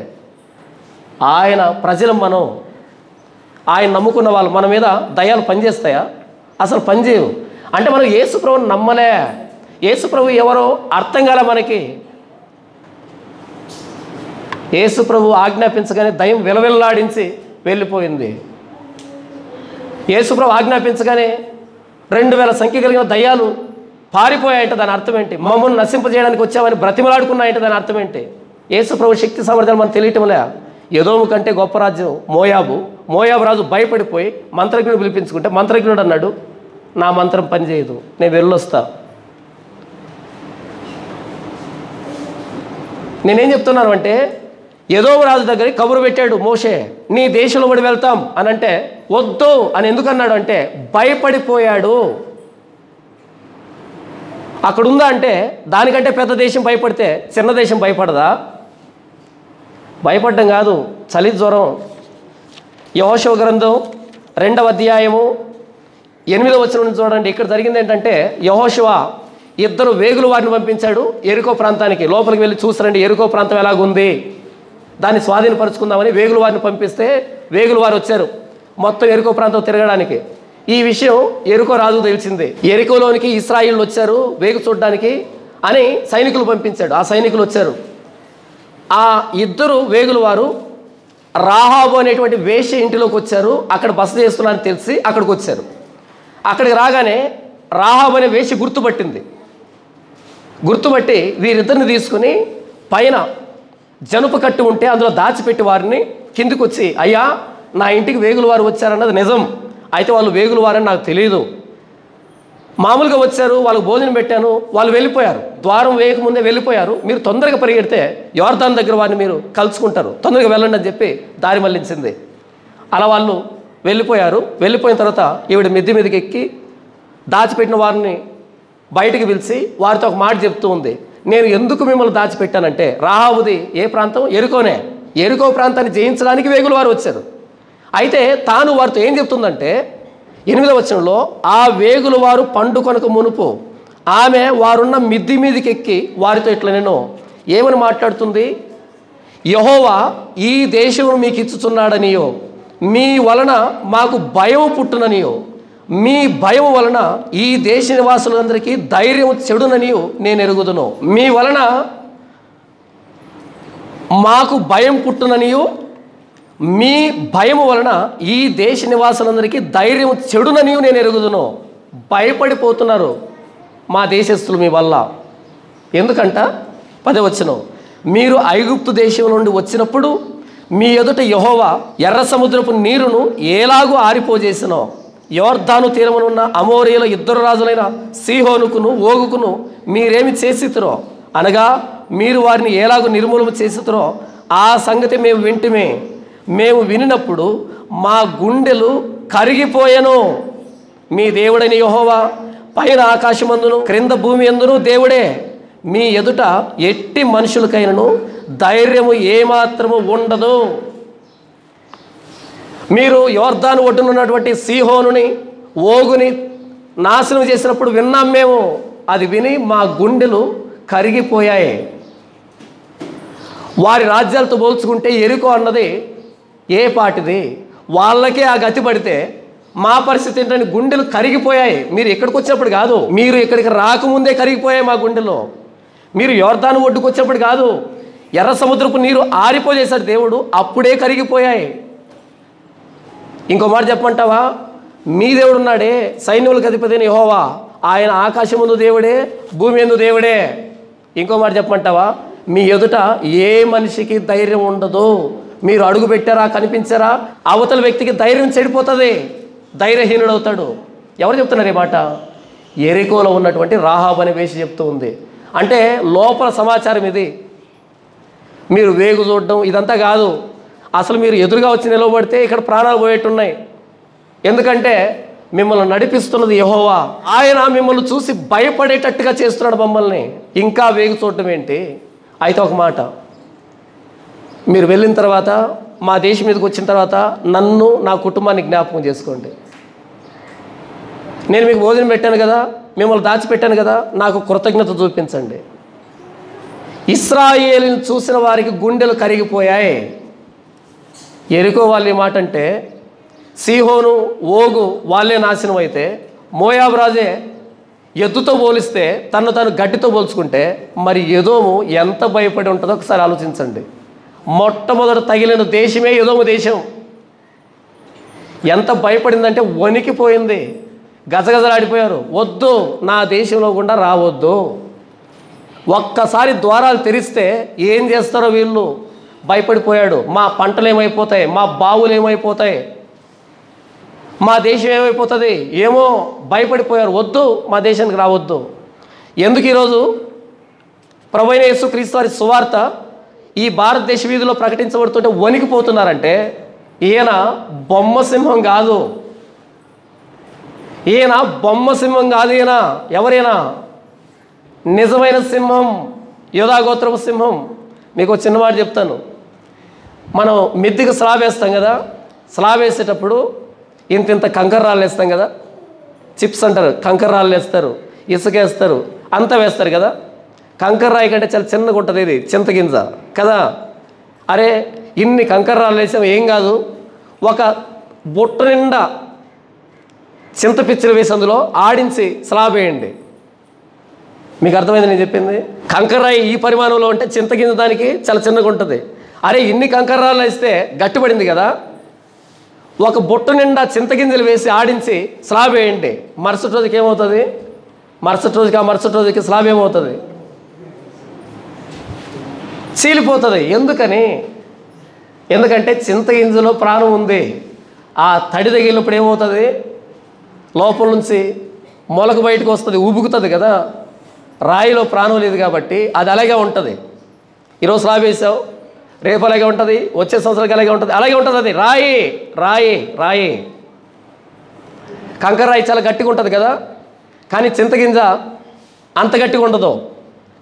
ఆయన ప్రజలం మనం, ఆయన నమ్ముకున్న వాళ్ళు, మన మీద దయ్యాలు పనిచేస్తాయా? అసలు పనిచేయవు. అంటే మనం యేసు ప్రభుని నమ్మలే. యేసు ప్రభు ఎవరో అర్థం కాలే మనకి. యేసు ప్రభు ఆజ్ఞాపించగానే దయ్యం విలవిల్లాడించి వెళ్ళిపోయింది. యేసు ప్రభు ఆజ్ఞాపించగానే 2000 సంఖ్య కలిగిన దయ్యాలు పారిపోయాయంటే దాని అర్థం ఏంటి? మమ్మల్ని నశింపజేయడానికి వచ్చామని బ్రతిమలాడుకున్నాయంటే దాని అర్థం ఏంటి? యేసు ప్రభు శక్తి సామర్థ్యాలు మనం తెలియటంలే. ఎదోము కంటే గొప్ప రాజ్యం మోయాబు రాజు భయపడిపోయి మంత్రజ్ఞుడు పిలిపించుకుంటే మంత్రజ్ఞుడు అన్నాడు, నా మంత్రం పనిచేయదు, నేను వెళ్ళొస్తా. నేనేం చెప్తున్నాను అంటే, ఎదోము రాజు దగ్గరికి కబురు పెట్టాడు మోషే, నీ దేశంలో పడి వెళ్తాం అని అంటే వద్దు అని ఎందుకన్నాడు అంటే భయపడిపోయాడు. అక్కడ ఉందా అంటే దానికంటే పెద్ద దేశం భయపడితే చిన్న దేశం భయపడదా? భయపడ్డం కాదు, చలి జ్వరం. యెహోషువ గ్రంథం 2వ అధ్యాయము 8వ వచనం నుంచి చూడండి. ఇక్కడ జరిగింది ఏంటంటే, యెహోషువ 2 వేగుల వారిని పంపించాడు యెరికో ప్రాంతానికి. లోపలికి వెళ్ళి చూసారండి యెరికో ప్రాంతం ఎలాగుంది, దాన్ని స్వాధీనపరుచుకుందామని వేగుల వారిని పంపిస్తే వేగుల వారు వచ్చారు మొత్తం యెరికో ప్రాంతం తిరగడానికి. ఈ విషయం యెరికో రాజు తెలిసింది. యెరికోలోనికి ఇశ్రాయేలు వచ్చారు వేగు చూడడానికి. అని సైనికులు పంపించాడు. ఆ సైనికులు వచ్చారు. ఆ ఇద్దరు వేగుల వారు రాహాబు అనేటువంటి వేశ్య ఇంటిలోకి వచ్చారు. అక్కడ బస చేస్తున్నారని తెలిసి అక్కడికి వచ్చారు. అక్కడికి రాగానే రాహాబు అనే వేశ్య గుర్తుపట్టి వీరిద్దరిని తీసుకుని పైన జనుపు కట్టి ఉంటే అందులో దాచిపెట్టి వారిని కిందికి వచ్చి, అయ్యా నా ఇంటికి వేగుల వారు వచ్చారన్నది నిజం, అయితే వాళ్ళు వేగుల వారని నాకు తెలియదు, మామూలుగా వచ్చారు, వాళ్ళకు భోజనం పెట్టాను, వాళ్ళు వెళ్ళిపోయారు, ద్వారం వేయకముందే వెళ్ళిపోయారు, మీరు తొందరగా పరిగెడితే యోర్దాను దగ్గర వారిని మీరు కలుసుకుంటారు, తొందరగా వెళ్ళండి అని చెప్పి దారి మళ్ళించింది. అలా వాళ్ళు వెళ్ళిపోయారు. వెళ్ళిపోయిన తర్వాత ఈవిడ మిద్ది మీదకి ఎక్కి దాచిపెట్టిన వారిని బయటికి పిలిచి వారితో ఒక మాట చెప్తూ ఉంది, నేను ఎందుకు మిమ్మల్ని దాచిపెట్టానంటే, రాహాబుది ఏ ప్రాంతం? ఎరుకోనే. ఎరుకో ప్రాంతాన్ని జయించడానికి వేగుల వారు వచ్చారు. అయితే తాను వారితో ఏం చెప్తుందంటే 8వ వచనంలో, ఆ వేగుల వారు పండుకొనక మునుపు ఆమె వారున్న మిద్ది మీదకి ఎక్కి వారితో ఇట్లా నేను ఏమని మాట్లాడుతుంది, యెహోవా ఈ దేశం మీకు ఇచ్చుచున్నాడనియో, మీ వలన మాకు భయం పుట్టుననియో, మీ భయం వలన ఈ దేశ నివాసులందరికీ ధైర్యం చెడుననియో నేను ఎరుగుదును. మీ వలన మాకు భయం పుట్టుననియో, మీ భయం వలన ఈ దేశ నివాసులందరికీ ధైర్యం చెడుననియో నేను ఎరుగుదును. భయపడిపోతున్నారు మా దేశస్తులు మీ వల్ల. ఎందుకంట 10వ వచనం, మీరు ఐగుప్తు దేశం నుండి వచ్చినప్పుడు మీ ఎదుట యెహోవా ఎర్ర సముద్రపు నీరును ఎలాగూ ఆరిపోజేసినో, యోర్దాను తీరమునున్న అమోరీయుల ఇద్దరు రాజులైన సీహోనుకును ఓగుకును మీరేమి చేసితురో, అనగా మీరు వారిని ఎలాగూ నిర్మూలన చేసితురో ఆ సంగతి మేము వింటిమే. మేము వినినప్పుడు మా గుండెలు కరిగిపోయాను. మీ దేవుడైన యెహోవా పైన ఆకాశమందును క్రింద భూమి యందును దేవుడే. మీ ఎదుట ఎట్టి మనుషులకైనను ధైర్యము ఏమాత్రము ఉండదు. మీరు యోర్దాను ఒడ్డునున్నటువంటి సీహోనుని ఓగుని నాశనం చేసినప్పుడు విన్నాం మేము, అది విని మా గుండెలు కరిగిపోయాయి. వారి రాజ్యాలతో పోల్చుకుంటే ఎరుకో అన్నది ఏ పాటిది, వాళ్ళకే ఆ గతి పడితే మా పరిస్థితి ఏంటంటే గుండెలు కరిగిపోయాయి. మీరు ఇక్కడికి వచ్చినప్పుడు కాదు, మీరు ఇక్కడికి రాకముందే కరిగిపోయాయి మా గుండెలు. మీరు యోర్దాను ఒడ్డుకు వచ్చినప్పుడు కాదు, ఎర్ర సముద్రపు నీరు ఆరిపోజేశాడు దేవుడు, అప్పుడే కరిగిపోయాయి. ఇంకో మాట చెప్పమంటావా, మీ దేవుడు ఉన్నాడే సైన్యములకు అధిపతి అయిన యెహోవా, ఆయన ఆకాశముందు దేవుడే భూమి యందు దేవుడే. ఇంకో మాట చెప్పమంటావా, మీ ఎదుట ఏ మనిషికి ధైర్యం ఉండదు. మీరు అడుగు పెట్టారా, కనిపించారా, అవతల వ్యక్తికి ధైర్యం చెడిపోతుంది, ధైర్యహీనుడవుతాడు. ఎవరు చెప్తున్నారు ఈ మాట? ఎరికోలో ఉన్నటువంటి రాహాబు అనే వేసి చెప్తూ ఉంది. అంటే లోపల సమాచారం ఇది. మీరు వేగు చూడడం ఇదంతా కాదు, అసలు మీరు ఎదురుగా వచ్చి నిలబడితే ఇక్కడ ప్రాణాలు పోయేట్టున్నాయి. ఎందుకంటే మిమ్మల్ని నడిపిస్తున్నది యెహోవా, ఆయన మిమ్మల్ని చూసి భయపడేటట్టుగా చేస్తున్నాడు మమ్మల్ని. ఇంకా వేగు చూడటం ఏంటి? అయితే ఒక మాట, మీరు వెళ్ళిన తర్వాత మా దేశం మీదకి వచ్చిన తర్వాత నన్ను నా కుటుంబాన్ని జ్ఞాపకం చేసుకోండి. నేను మీకు భోజనం పెట్టాను కదా, మిమ్మల్ని దాచిపెట్టాను కదా, నాకు కృతజ్ఞత చూపించండి. ఇశ్రాయేలుని చూసిన వారికి గుండెలు కరిగిపోయాయి. ఎరికో వాళ్ళు మాట అంటే సీహోను ఓగు వాళ్ళే నాశనం అయితే, మోయాబు రాజే ఎద్దుతో పోలిస్తే తను తాను గడ్డితో పోల్చుకుంటే మరి ఎదోము ఎంత భయపడి ఉంటుందో ఒకసారి ఆలోచించండి. మొట్టమొదట తగిలిన దేశమే ఎదోము దేశం. ఎంత భయపడిందంటే వణికిపోయింది, గజగజలాడిపోయారు. వద్దు, నా దేశంలో గుండా రావద్దు. ఒక్కసారి ద్వారాలు తెరిస్తే ఏం చేస్తారో వీళ్ళు భయపడిపోయాడు. మా పంటలు ఏమైపోతాయి, మా బావులు ఏమైపోతాయి, మా దేశం ఏమైపోతుంది ఏమో భయపడిపోయారు. వద్దు, మా దేశానికి రావద్దు. ఎందుకు ఈరోజు ప్రభువైన యేసుక్రీస్తు వారి సువార్త ఈ భారతదేశ వీధిలో ప్రకటించబడుతుంటే వణికిపోతున్నారంటే, ఈయన బొమ్మ సింహం కాదు, ఈయన బొమ్మ సింహం కాదు. ఈయన ఎవరైనా నిజమైన సింహం, యోధాగోత్రపు సింహం. మీకు ఒక చిన్న మాట చెప్తాను. మనం మిద్దికి స్లాబ్ వేస్తాం కదా, స్లాబ్ వేసేటప్పుడు ఇంత కంకర రాళ్ళు వేస్తాం కదా, చిప్స్ అంటారు, కంకర రాళ్ళు వేస్తారు, ఇసుక వేస్తారు, అంతా వేస్తారు కదా. కంకర రాయి కంటే చాలా చిన్నగా ఉంటుంది ఇది, చింతగింజ కదా. అరే ఇన్ని కంకర రాళ్ళు వేసాం ఏం కాదు, ఒక బుట్ట నిండా చింతపిచ్చలు వేసి అందులో ఆడించి స్లాబ్ వేయండి, మీకు అర్థమైంది నేను చెప్పింది? కంకర్రాయి ఈ పరిమాణంలో ఉంటే చింతగింజ దానికి చాలా చిన్నగా ఉంటుంది. అరే ఇన్ని కంకర్రాలు వేస్తే గట్టిపడింది కదా, ఒక బొట్టు నిండా చింతగింజలు వేసి ఆడించి స్లాబ్ వేయండి, మరుసటి రోజుకి ఏమవుతుంది? మరుసటి రోజుకి స్లాబ్ ఏమవుతుంది? చీలిపోతుంది. ఎందుకంటే చింతగింజలో ప్రాణం ఉంది. ఆ తడి తగిలినప్పుడు ఏమవుతుంది? లోపల నుంచి మొలక బయటకు వస్తుంది, ఉబుకుతుంది కదా. రాయిలో ప్రాణం లేదు కాబట్టి అది అలాగే ఉంటుంది. ఈరోజు స్లాబ్ వేసావు, రేపు అలాగే ఉంటుంది, వచ్చే సంవత్సరానికి అలాగే ఉంటుంది. అది రాయి. కంకర రాయి చాలా గట్టిగా ఉంటుంది కదా, కానీ చింతగింజ అంత గట్టిగా ఉండదు,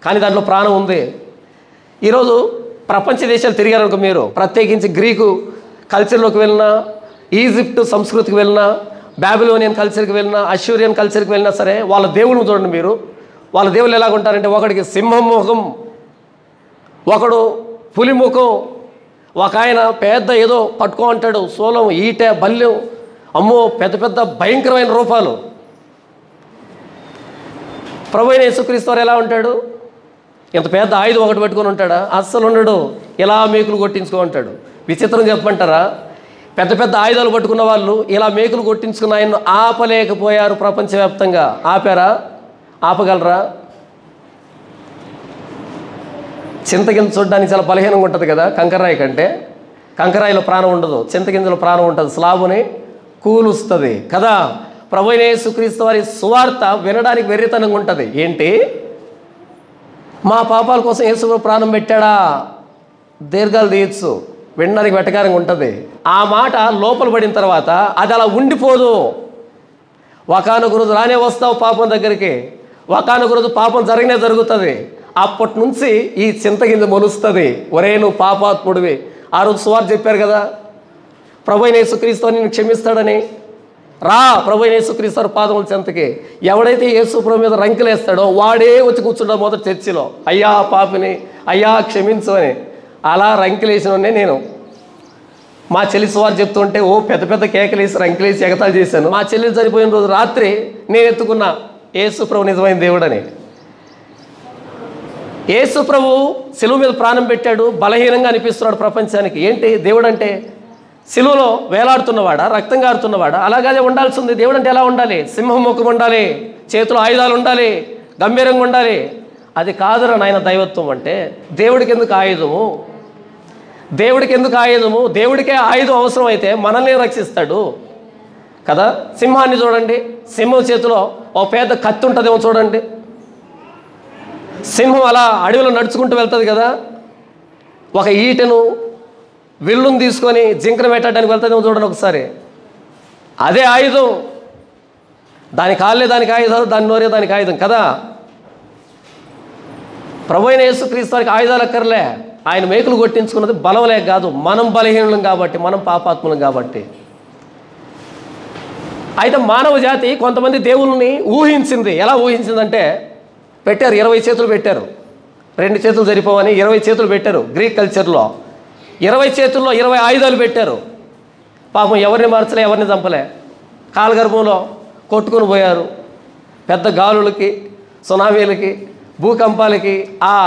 కానీ దాంట్లో ప్రాణం ఉంది. ఈరోజు ప్రపంచ దేశాలు తిరిగారనుకో మీరు, ప్రత్యేకించి గ్రీకు కల్చర్లోకి వెళ్ళినా, ఈజిప్ట్ సంస్కృతికి వెళ్ళినా, బాబిలోనియన్ కల్చర్కి వెళ్ళినా, అష్యూరియన్ కల్చర్కి వెళ్ళినా సరే, వాళ్ళ దేవుళ్ళని చూడండి మీరు. వాళ్ళ దేవుళ్ళు ఎలాగుంటారంటే, ఒకడికి సింహం ముఖం, ఒకడు పులి ముఖం, ఒక ఆయన పెద్ద ఏదో పట్టుకో అంటాడు, సోలం, ఈట, బల్యం, అమ్మో పెద్ద పెద్ద భయంకరమైన రూపాలు. ప్రభువైన యేసుక్రీస్తు వారు ఎలా ఉంటాడు? ఇంత పెద్ద ఆయుధం ఒకటి పెట్టుకొని ఉంటాడా? అస్సలు ఉండడు. ఇలా మేకులు కొట్టించుకో ఉంటాడు. విచిత్రం చెప్పమంటారా? పెద్ద పెద్ద ఆయుధాలు పట్టుకున్న వాళ్ళు ఇలా మేకులు కొట్టించుకున్న ఆయన్ను ఆపలేకపోయారు ప్రపంచవ్యాప్తంగా. ఆపారా? ఆపగలరా? చింతగింజ చూడడానికి చాలా బలహీనంగా ఉంటుంది కదా కంకర్రాయి కంటే. కంకరాయిలో ప్రాణం ఉండదు, చింతగింజలో ప్రాణం ఉంటుంది, స్లాబుని కూలుస్తుంది కదా. ప్రభువైన యేసుక్రీస్తు వారి సువార్త వినడానికి వెర్రితనంగా ఉంటుంది. ఏంటి? మా పాపాల కోసం యేసు ప్రాణం పెట్టాడా? దీర్ఘాలు తీయచ్చు, వినడానికి వెటకారంగా ఉంటుంది. ఆ మాట లోపల పడిన తర్వాత అది అలా ఉండిపోదు. ఒకానొక రోజు రానే వస్తావు పాపం దగ్గరికి, ఒకానొక రోజు పాపం జరిగినే జరుగుతుంది. అప్పటి నుంచి ఈ చింతగింజ మొలుస్తుంది. ఒరే నువ్వు పాపాత్ముడివి. ఆ రోజు సువార్త చెప్పారు కదా, ప్రభువైన యేసుక్రీస్తు నిన్ను క్షమిస్తాడని. రా ప్రభువైన యేసుక్రీస్తు వారి పాదముల చెంతకి. ఎవడైతే యేసు ప్రభు మీద రంకెలేస్తాడో వాడే వచ్చి కూర్చుంటాడు మొదటి చర్చిలో, అయ్యా పాపిని, అయ్యా క్షమించు అని. అలా రంకెలేసినోనే నేను. మా చెల్లి సువార్త చెప్తుంటే ఓ పెద్ద పెద్ద కేకలేసి రంకెలేసి ఎగతాలు చేశాను. మా చెల్లి చనిపోయిన రోజు రాత్రి నేను ఎత్తుకున్నా యేసు ప్రభు నిజమైన దేవుడని. యేసు ప్రభు సిలువ మీద ప్రాణం పెట్టాడు, బలహీనంగా అనిపిస్తున్నాడు ప్రపంచానికి. ఏంటి దేవుడు అంటే? సిలువలో వేలాడుతున్నవాడా, రక్తం గారుతున్నవాడా? అలాగే ఉండాల్సింది. దేవుడు అంటే ఎలా ఉండాలి? సింహం ముఖం ఉండాలి, చేతిలో ఆయుధాలు ఉండాలి, గంభీరంగా ఉండాలి. అది కాదురా నాయన దైవత్వం అంటే. దేవుడికి ఎందుకు ఆయుధము? దేవుడికే ఆయుధం అవసరం అయితే మనల్ని రక్షిస్తాడు కదా. సింహాన్ని చూడండి, సింహం చేతిలో ఓ పెద్ద కత్తి ఉంటుందేమో చూడండి. సింహం అలా అడవిలో నడుచుకుంటూ వెళ్తుంది కదా. ఒక ఈటెను, విల్లును తీసుకొని జింకను పెట్టడానికి వెళ్తుందేమో చూడండి ఒకసారి. అదే ఆయుధం. దాని కాళ్ళే దానికి ఆయుధాలు, దాని నోరే దానికి ఆయుధం కదా. ప్రభువైన యేసుక్రీస్తు వారికి ఆయుధాలు అక్కర్లే. ఆయన మేకులు కొట్టించుకున్నది బలం లేక కాదు, మనం బలహీనులం కాబట్టి, మనం పాపాత్ములం కాబట్టి. అయితే మానవ జాతి కొంతమంది దేవుళ్ళని ఊహించింది. ఎలా ఊహించిందంటే, పెట్టారు 20 చేతులు పెట్టారు, 2 చేతులు సరిపోవని 20 చేతులు పెట్టారు. గ్రీక్ కల్చర్లో 20 చేతుల్లో 20 ఆయుధాలు పెట్టారు. పాపం ఎవరిని మార్చలే, ఎవరిని చంపలే. కాలగర్భంలో కొట్టుకుని పోయారు. పెద్ద గాలులకి, సునామీలకి, భూకంపాలకి ఆ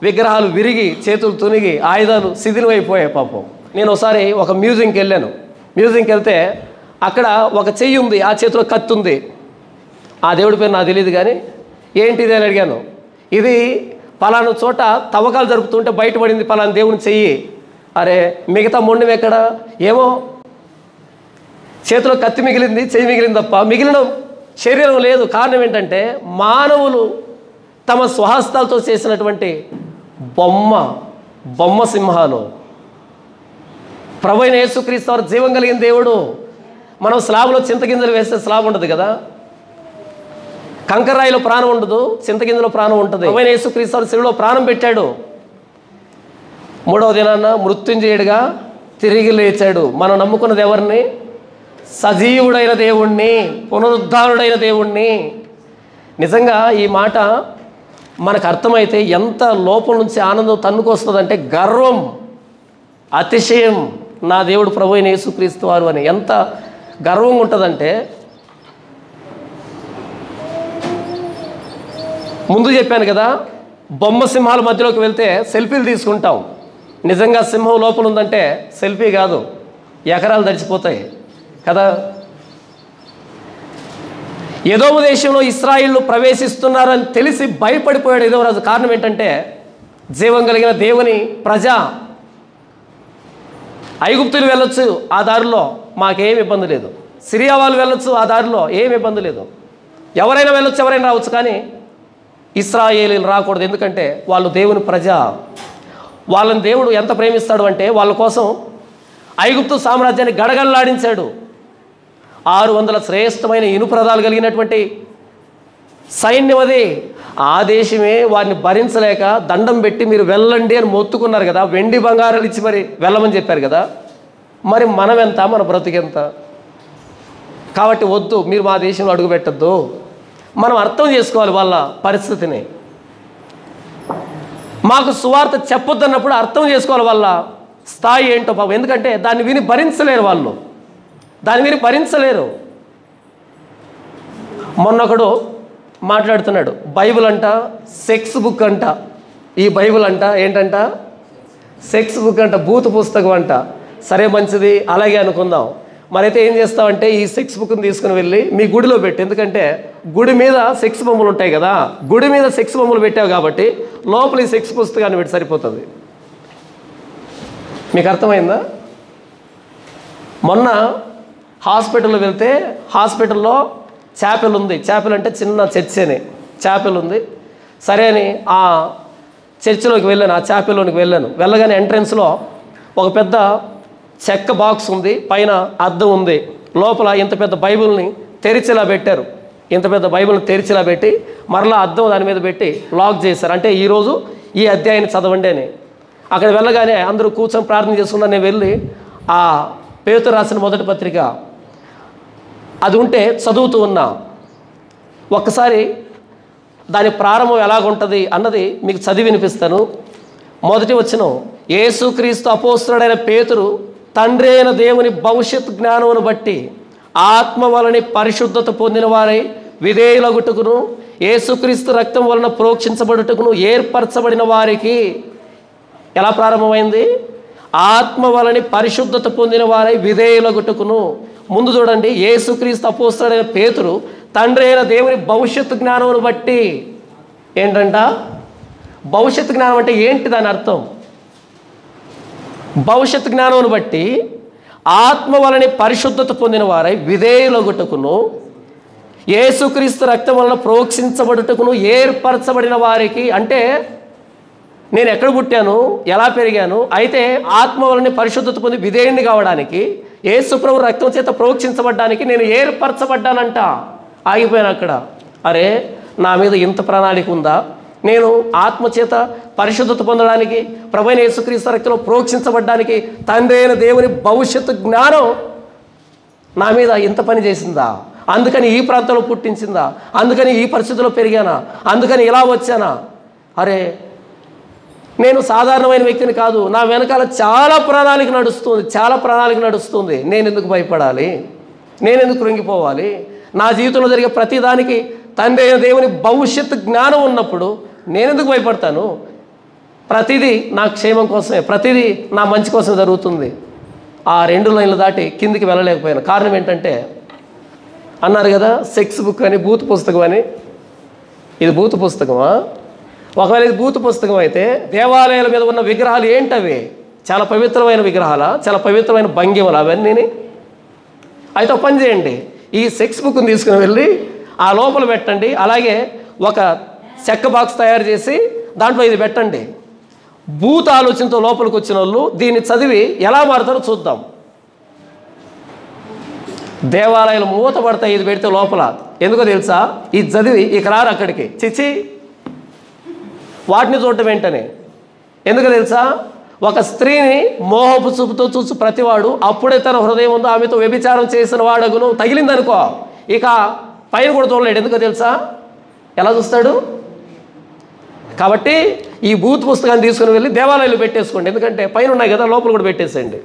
విగ్రహాలు విరిగి, చేతులు తునిగి, ఆయుధాలు శిథిలమైపోయాయి పాపం. నేను ఒకసారి ఒక మ్యూజియంకి వెళ్ళాను. మ్యూజియంకి వెళ్తే అక్కడ ఒక చెయ్యి ఉంది, ఆ చేతిలో కత్తి ఉంది. ఆ దేవుడి పేరు నాకు తెలియదు కానీ ఏంటిది అని అడిగాను. ఇది పలానా చోట తవ్వకాలు జరుపుతుంటే బయటపడింది పలానా దేవుని చెయ్యి. అరే మిగతా మొండం ఎక్కడ? ఏమో చేతిలో కత్తి మిగిలింది, చెయ్యి మిగిలింది తప్ప మిగిలిన శరీరం లేదు. కారణం ఏంటంటే మానవులు తమ స్వహస్తాలతో చేసినటువంటి బొమ్మ సింహాలు. ప్రభువైన యేసుక్రీస్తు వారు జీవం కలిగిన దేవుడు. మనం స్లాబ్లో చింతగింజలు వేస్తే స్లాబ్ ఉండదు కదా. కంకరాయిలో ప్రాణం ఉండదు, చింతగింజలో ప్రాణం ఉంటుంది. ప్రభువైన యేసుక్రీస్తు వారు శిలువలో ప్రాణం పెట్టాడు. 3వ దినాన మృత్యుంజయుడిగా తిరిగి లేచాడు. మనం నమ్ముకున్నది ఎవరిని? సజీవుడైన దేవుణ్ణి, పునరుద్ధారుడైన దేవుణ్ణి. నిజంగా ఈ మాట మనకు అర్థమైతే ఎంత లోపల నుంచి ఆనందం తన్నుకొస్తుందంటే, గర్వం, అతిశయం, నా దేవుడు ప్రభువైన యేసుక్రీస్తు వారు అని ఎంత గర్వంగా ఉంటుందంటే. ముందు చెప్పాను కదా, బొమ్మ సింహాల మధ్యలోకి వెళ్తే సెల్ఫీలు తీసుకుంటాం. నిజంగా సింహం లోపల ఉందంటే సెల్ఫీ కాదు, ఎకరాలు తడిచిపోతాయి కదా. ఎదోము దేశంలో ఇశ్రాయేలు ప్రవేశిస్తున్నారని తెలిసి భయపడిపోయాడు ఎదోము రాజు. కారణం ఏంటంటే జీవం కలిగిన దేవుని ప్రజ. ఐగుప్తులు వెళ్ళొచ్చు, ఆ దారిలో మాకేం ఇబ్బంది లేదు. సిరియా వాళ్ళు వెళ్ళొచ్చు, ఆ దారిలో ఏం ఇబ్బంది లేదు. ఎవరైనా వెళ్ళొచ్చు, ఎవరైనా రావచ్చు. కానీ ఇశ్రాయేలీలు రాకూడదు. ఎందుకంటే వాళ్ళు దేవుని ప్రజ. వాళ్ళని దేవుడు ఎంత ప్రేమిస్తాడు అంటే వాళ్ళ కోసం ఐగుప్తు సామ్రాజ్యాన్ని గడగడలాడించాడు. 600 శ్రేష్టమైన ఇనుపరథాలు కలిగినటువంటి సైన్యం అది. ఆ దేశమే వారిని భరించలేక దండం పెట్టి మీరు వెళ్ళండి అని మొత్తుకున్నారు కదా, వెండి బంగారాలు ఇచ్చి మరి వెళ్ళమని చెప్పారు కదా. మరి మనం ఎంత, మన బ్రతికెంత? కాబట్టి వద్దు, మీరు మా దేశంలో అడుగు పెట్టద్దు. మనం అర్థం చేసుకోవాలి వాళ్ళ పరిస్థితిని. మాకు సువార్త చెప్పొద్దన్నప్పుడు అర్థం చేసుకోవాలి వాళ్ళ స్థాయి ఏంటో పాపం. ఎందుకంటే దాన్ని విని భరించలేరు వాళ్ళు, దాన్ని విని భరించలేరు. మొన్నొకడు మాట్లాడుతున్నాడు, బైబిల్ అంట సెక్స్ బుక్ అంట. ఈ బైబిల్ అంట ఏంటంట, సెక్స్ బుక్ అంట, బూతు పుస్తకం అంట. సరే మంచిది, అలాగే అనుకుందాం. మరైతే ఏం చేస్తామంటే ఈ సెక్స్ బుక్ని తీసుకుని వెళ్ళి మీ గుడిలో పెట్టి, ఎందుకంటే గుడి మీద సెక్స్ బొమ్మలు ఉంటాయి కదా, గుడి మీద సెక్స్ బొమ్మలు పెట్టావు కాబట్టి లోపల ఈ సెక్స్ పుస్తకాన్ని పెట్టి సరిపోతుంది. మీకు అర్థమైందా? మొన్న హాస్పిటల్లో వెళ్తే హాస్పిటల్లో చాపెల్ ఉంది. చాపెల్ అంటే చిన్న చర్చ్ అని, చాపెల్ ఉంది. సరే అని ఆ చర్చిలోకి వెళ్ళాను, ఆ చాపెల్లోనికి వెళ్ళాను. వెళ్ళగానే ఎంట్రన్స్లో ఒక పెద్ద చెక్క బాక్స్ ఉంది, పైన అద్దం ఉంది. లోపల ఇంత పెద్ద బైబిల్ని తెరిచేలా పెట్టారు. ఇంత పెద్ద బైబిల్ని తెరిచేలా పెట్టి మరలా అద్దం దాని మీద పెట్టి లాక్ చేశారు. అంటే ఈరోజు ఈ అధ్యాయాన్ని చదవండి అని. అక్కడ వెళ్ళగానే అందరూ కూర్చొని ప్రార్థన చేసుకున్నా. నేను వెళ్ళి ఆ పేతురు రాసిన మొదటి పత్రిక అది ఉంటే చదువుతూ ఉన్నా. ఒక్కసారి దాని ప్రారంభం ఎలాగుంటుంది అన్నది మీకు చదివి వినిపిస్తాను. మొదటి వచనం, యేసుక్రీస్తు అపోస్తలుడైన పేతురు తండ్రి అయిన దేవుని భవిష్యత్ జ్ఞానమును బట్టి ఆత్మ వలని పరిశుద్ధత పొందిన వారై విధేయులగుటకును యేసుక్రీస్తు రక్తం వలన ప్రోక్షించబడుటకును ఏర్పరచబడిన వారికి. ఎలా ప్రారంభమైంది? ఆత్మ వలని పరిశుద్ధత పొందిన వారై విధేయులగుటకును. ముందు చూడండి, యేసుక్రీస్తు అపోస్తలుడైన పేతురు తండ్రి అయిన దేవుని భవిష్యత్తు జ్ఞానమును బట్టి. ఏంటంట భవిష్యత్తు జ్ఞానం అంటే ఏంటి? దాని అర్థం భవిష్యత్తు జ్ఞానమును బట్టి ఆత్మ వలని పరిశుద్ధత పొందిన వారై విధేయులగుటకును యేసుక్రీస్తు రక్తం వలన ప్రోక్షించబడుటకును ఏర్పరచబడిన వారికి. అంటే నేను ఎక్కడ పుట్టాను, ఎలా పెరిగాను, అయితే ఆత్మ వలని పరిశుద్ధత పొంది విధేయుని కావడానికి, యేసుప్రభు రక్తం చేత ప్రోక్షించబడ్డానికి నేను ఏర్పరచబడ్డానంట. ఆగిపోయాను అక్కడ. అరే, నా మీద ఇంత ప్రణాళిక ఉందా? నేను ఆత్మచేత పరిశుద్ధత పొందడానికి, ప్రభువైన యేసుక్రీస్తు రక్తంలో ప్రోక్షించబడ్డానికి తండ్రి అయిన దేవుని భవిష్యత్తు జ్ఞానం నా మీద ఇంత పని చేసిందా? అందుకని ఈ ప్రాంతంలో పుట్టించిందా? అందుకని ఈ పరిస్థితిలో పెరిగానా? అందుకని ఇలా వచ్చానా? అరే, నేను సాధారణమైన వ్యక్తిని కాదు. నా వెనకాల చాలా ప్రణాళిక నడుస్తుంది, చాలా ప్రణాళిక నడుస్తుంది. నేను ఎందుకు భయపడాలి? నేను ఎందుకు కృంగిపోవాలి? నా జీవితంలో జరిగే ప్రతిదానికి తండ్రి అయిన దేవుని భవిష్యత్తు జ్ఞానం ఉన్నప్పుడు నేను ఎందుకు భయపడతాను? ప్రతిదీ నా క్షేమం కోసమే, ప్రతిదీ నా మంచి కోసం జరుగుతుంది. ఆ 2 లైన్లు దాటి కిందికి వెళ్ళలేకపోయాను. కారణం ఏంటంటే అన్నారు కదా సెక్స్ బుక్ అని, బూత్ పుస్తకం అని. ఇది బూత్ పుస్తకమా? ఒకవేళ ఇది బూత్ పుస్తకం అయితే దేవాలయాల మీద ఉన్న విగ్రహాలు ఏంటవి? చాలా పవిత్రమైన విగ్రహాలా? చాలా పవిత్రమైన భంగిమలు అవన్నీ? అయితే ఒక పని చేయండి, ఈ సెక్స్ బుక్ని తీసుకుని వెళ్ళి ఆ లోపల పెట్టండి. అలాగే ఒక చెక్క బాక్స్ తయారు చేసి దాంట్లో ఇది పెట్టండి. భూత ఆలోచనతో లోపలికి వచ్చిన వాళ్ళు దీన్ని చదివి ఎలా మారుతారో చూద్దాం. దేవాలయాలు మూతపడతాయి ఇది పెడితే లోపల. ఎందుకో తెలుసా? ఇది చదివి ఇక రారు అక్కడికి. చిచి, వాటిని చూడటం ఏంటని. ఎందుకు తెలుసా? ఒక స్త్రీని మోహపు చూపుతో చూసి ప్రతివాడు అప్పుడే తన హృదయం ఉందో ఆమెతో వ్యభిచారం చేసిన వాడగును. తగిలిందనుకో ఇక పైన కూడా చూడలేడు. ఎందుకో తెలుసా? ఎలా చూస్తాడు? కాబట్టి ఈ బూత్ పుస్తకాన్ని తీసుకుని వెళ్ళి దేవాలయాలు పెట్టేసుకోండి. ఎందుకంటే పైన ఉన్నాయి కదా, లోపల కూడా పెట్టేసేయండి.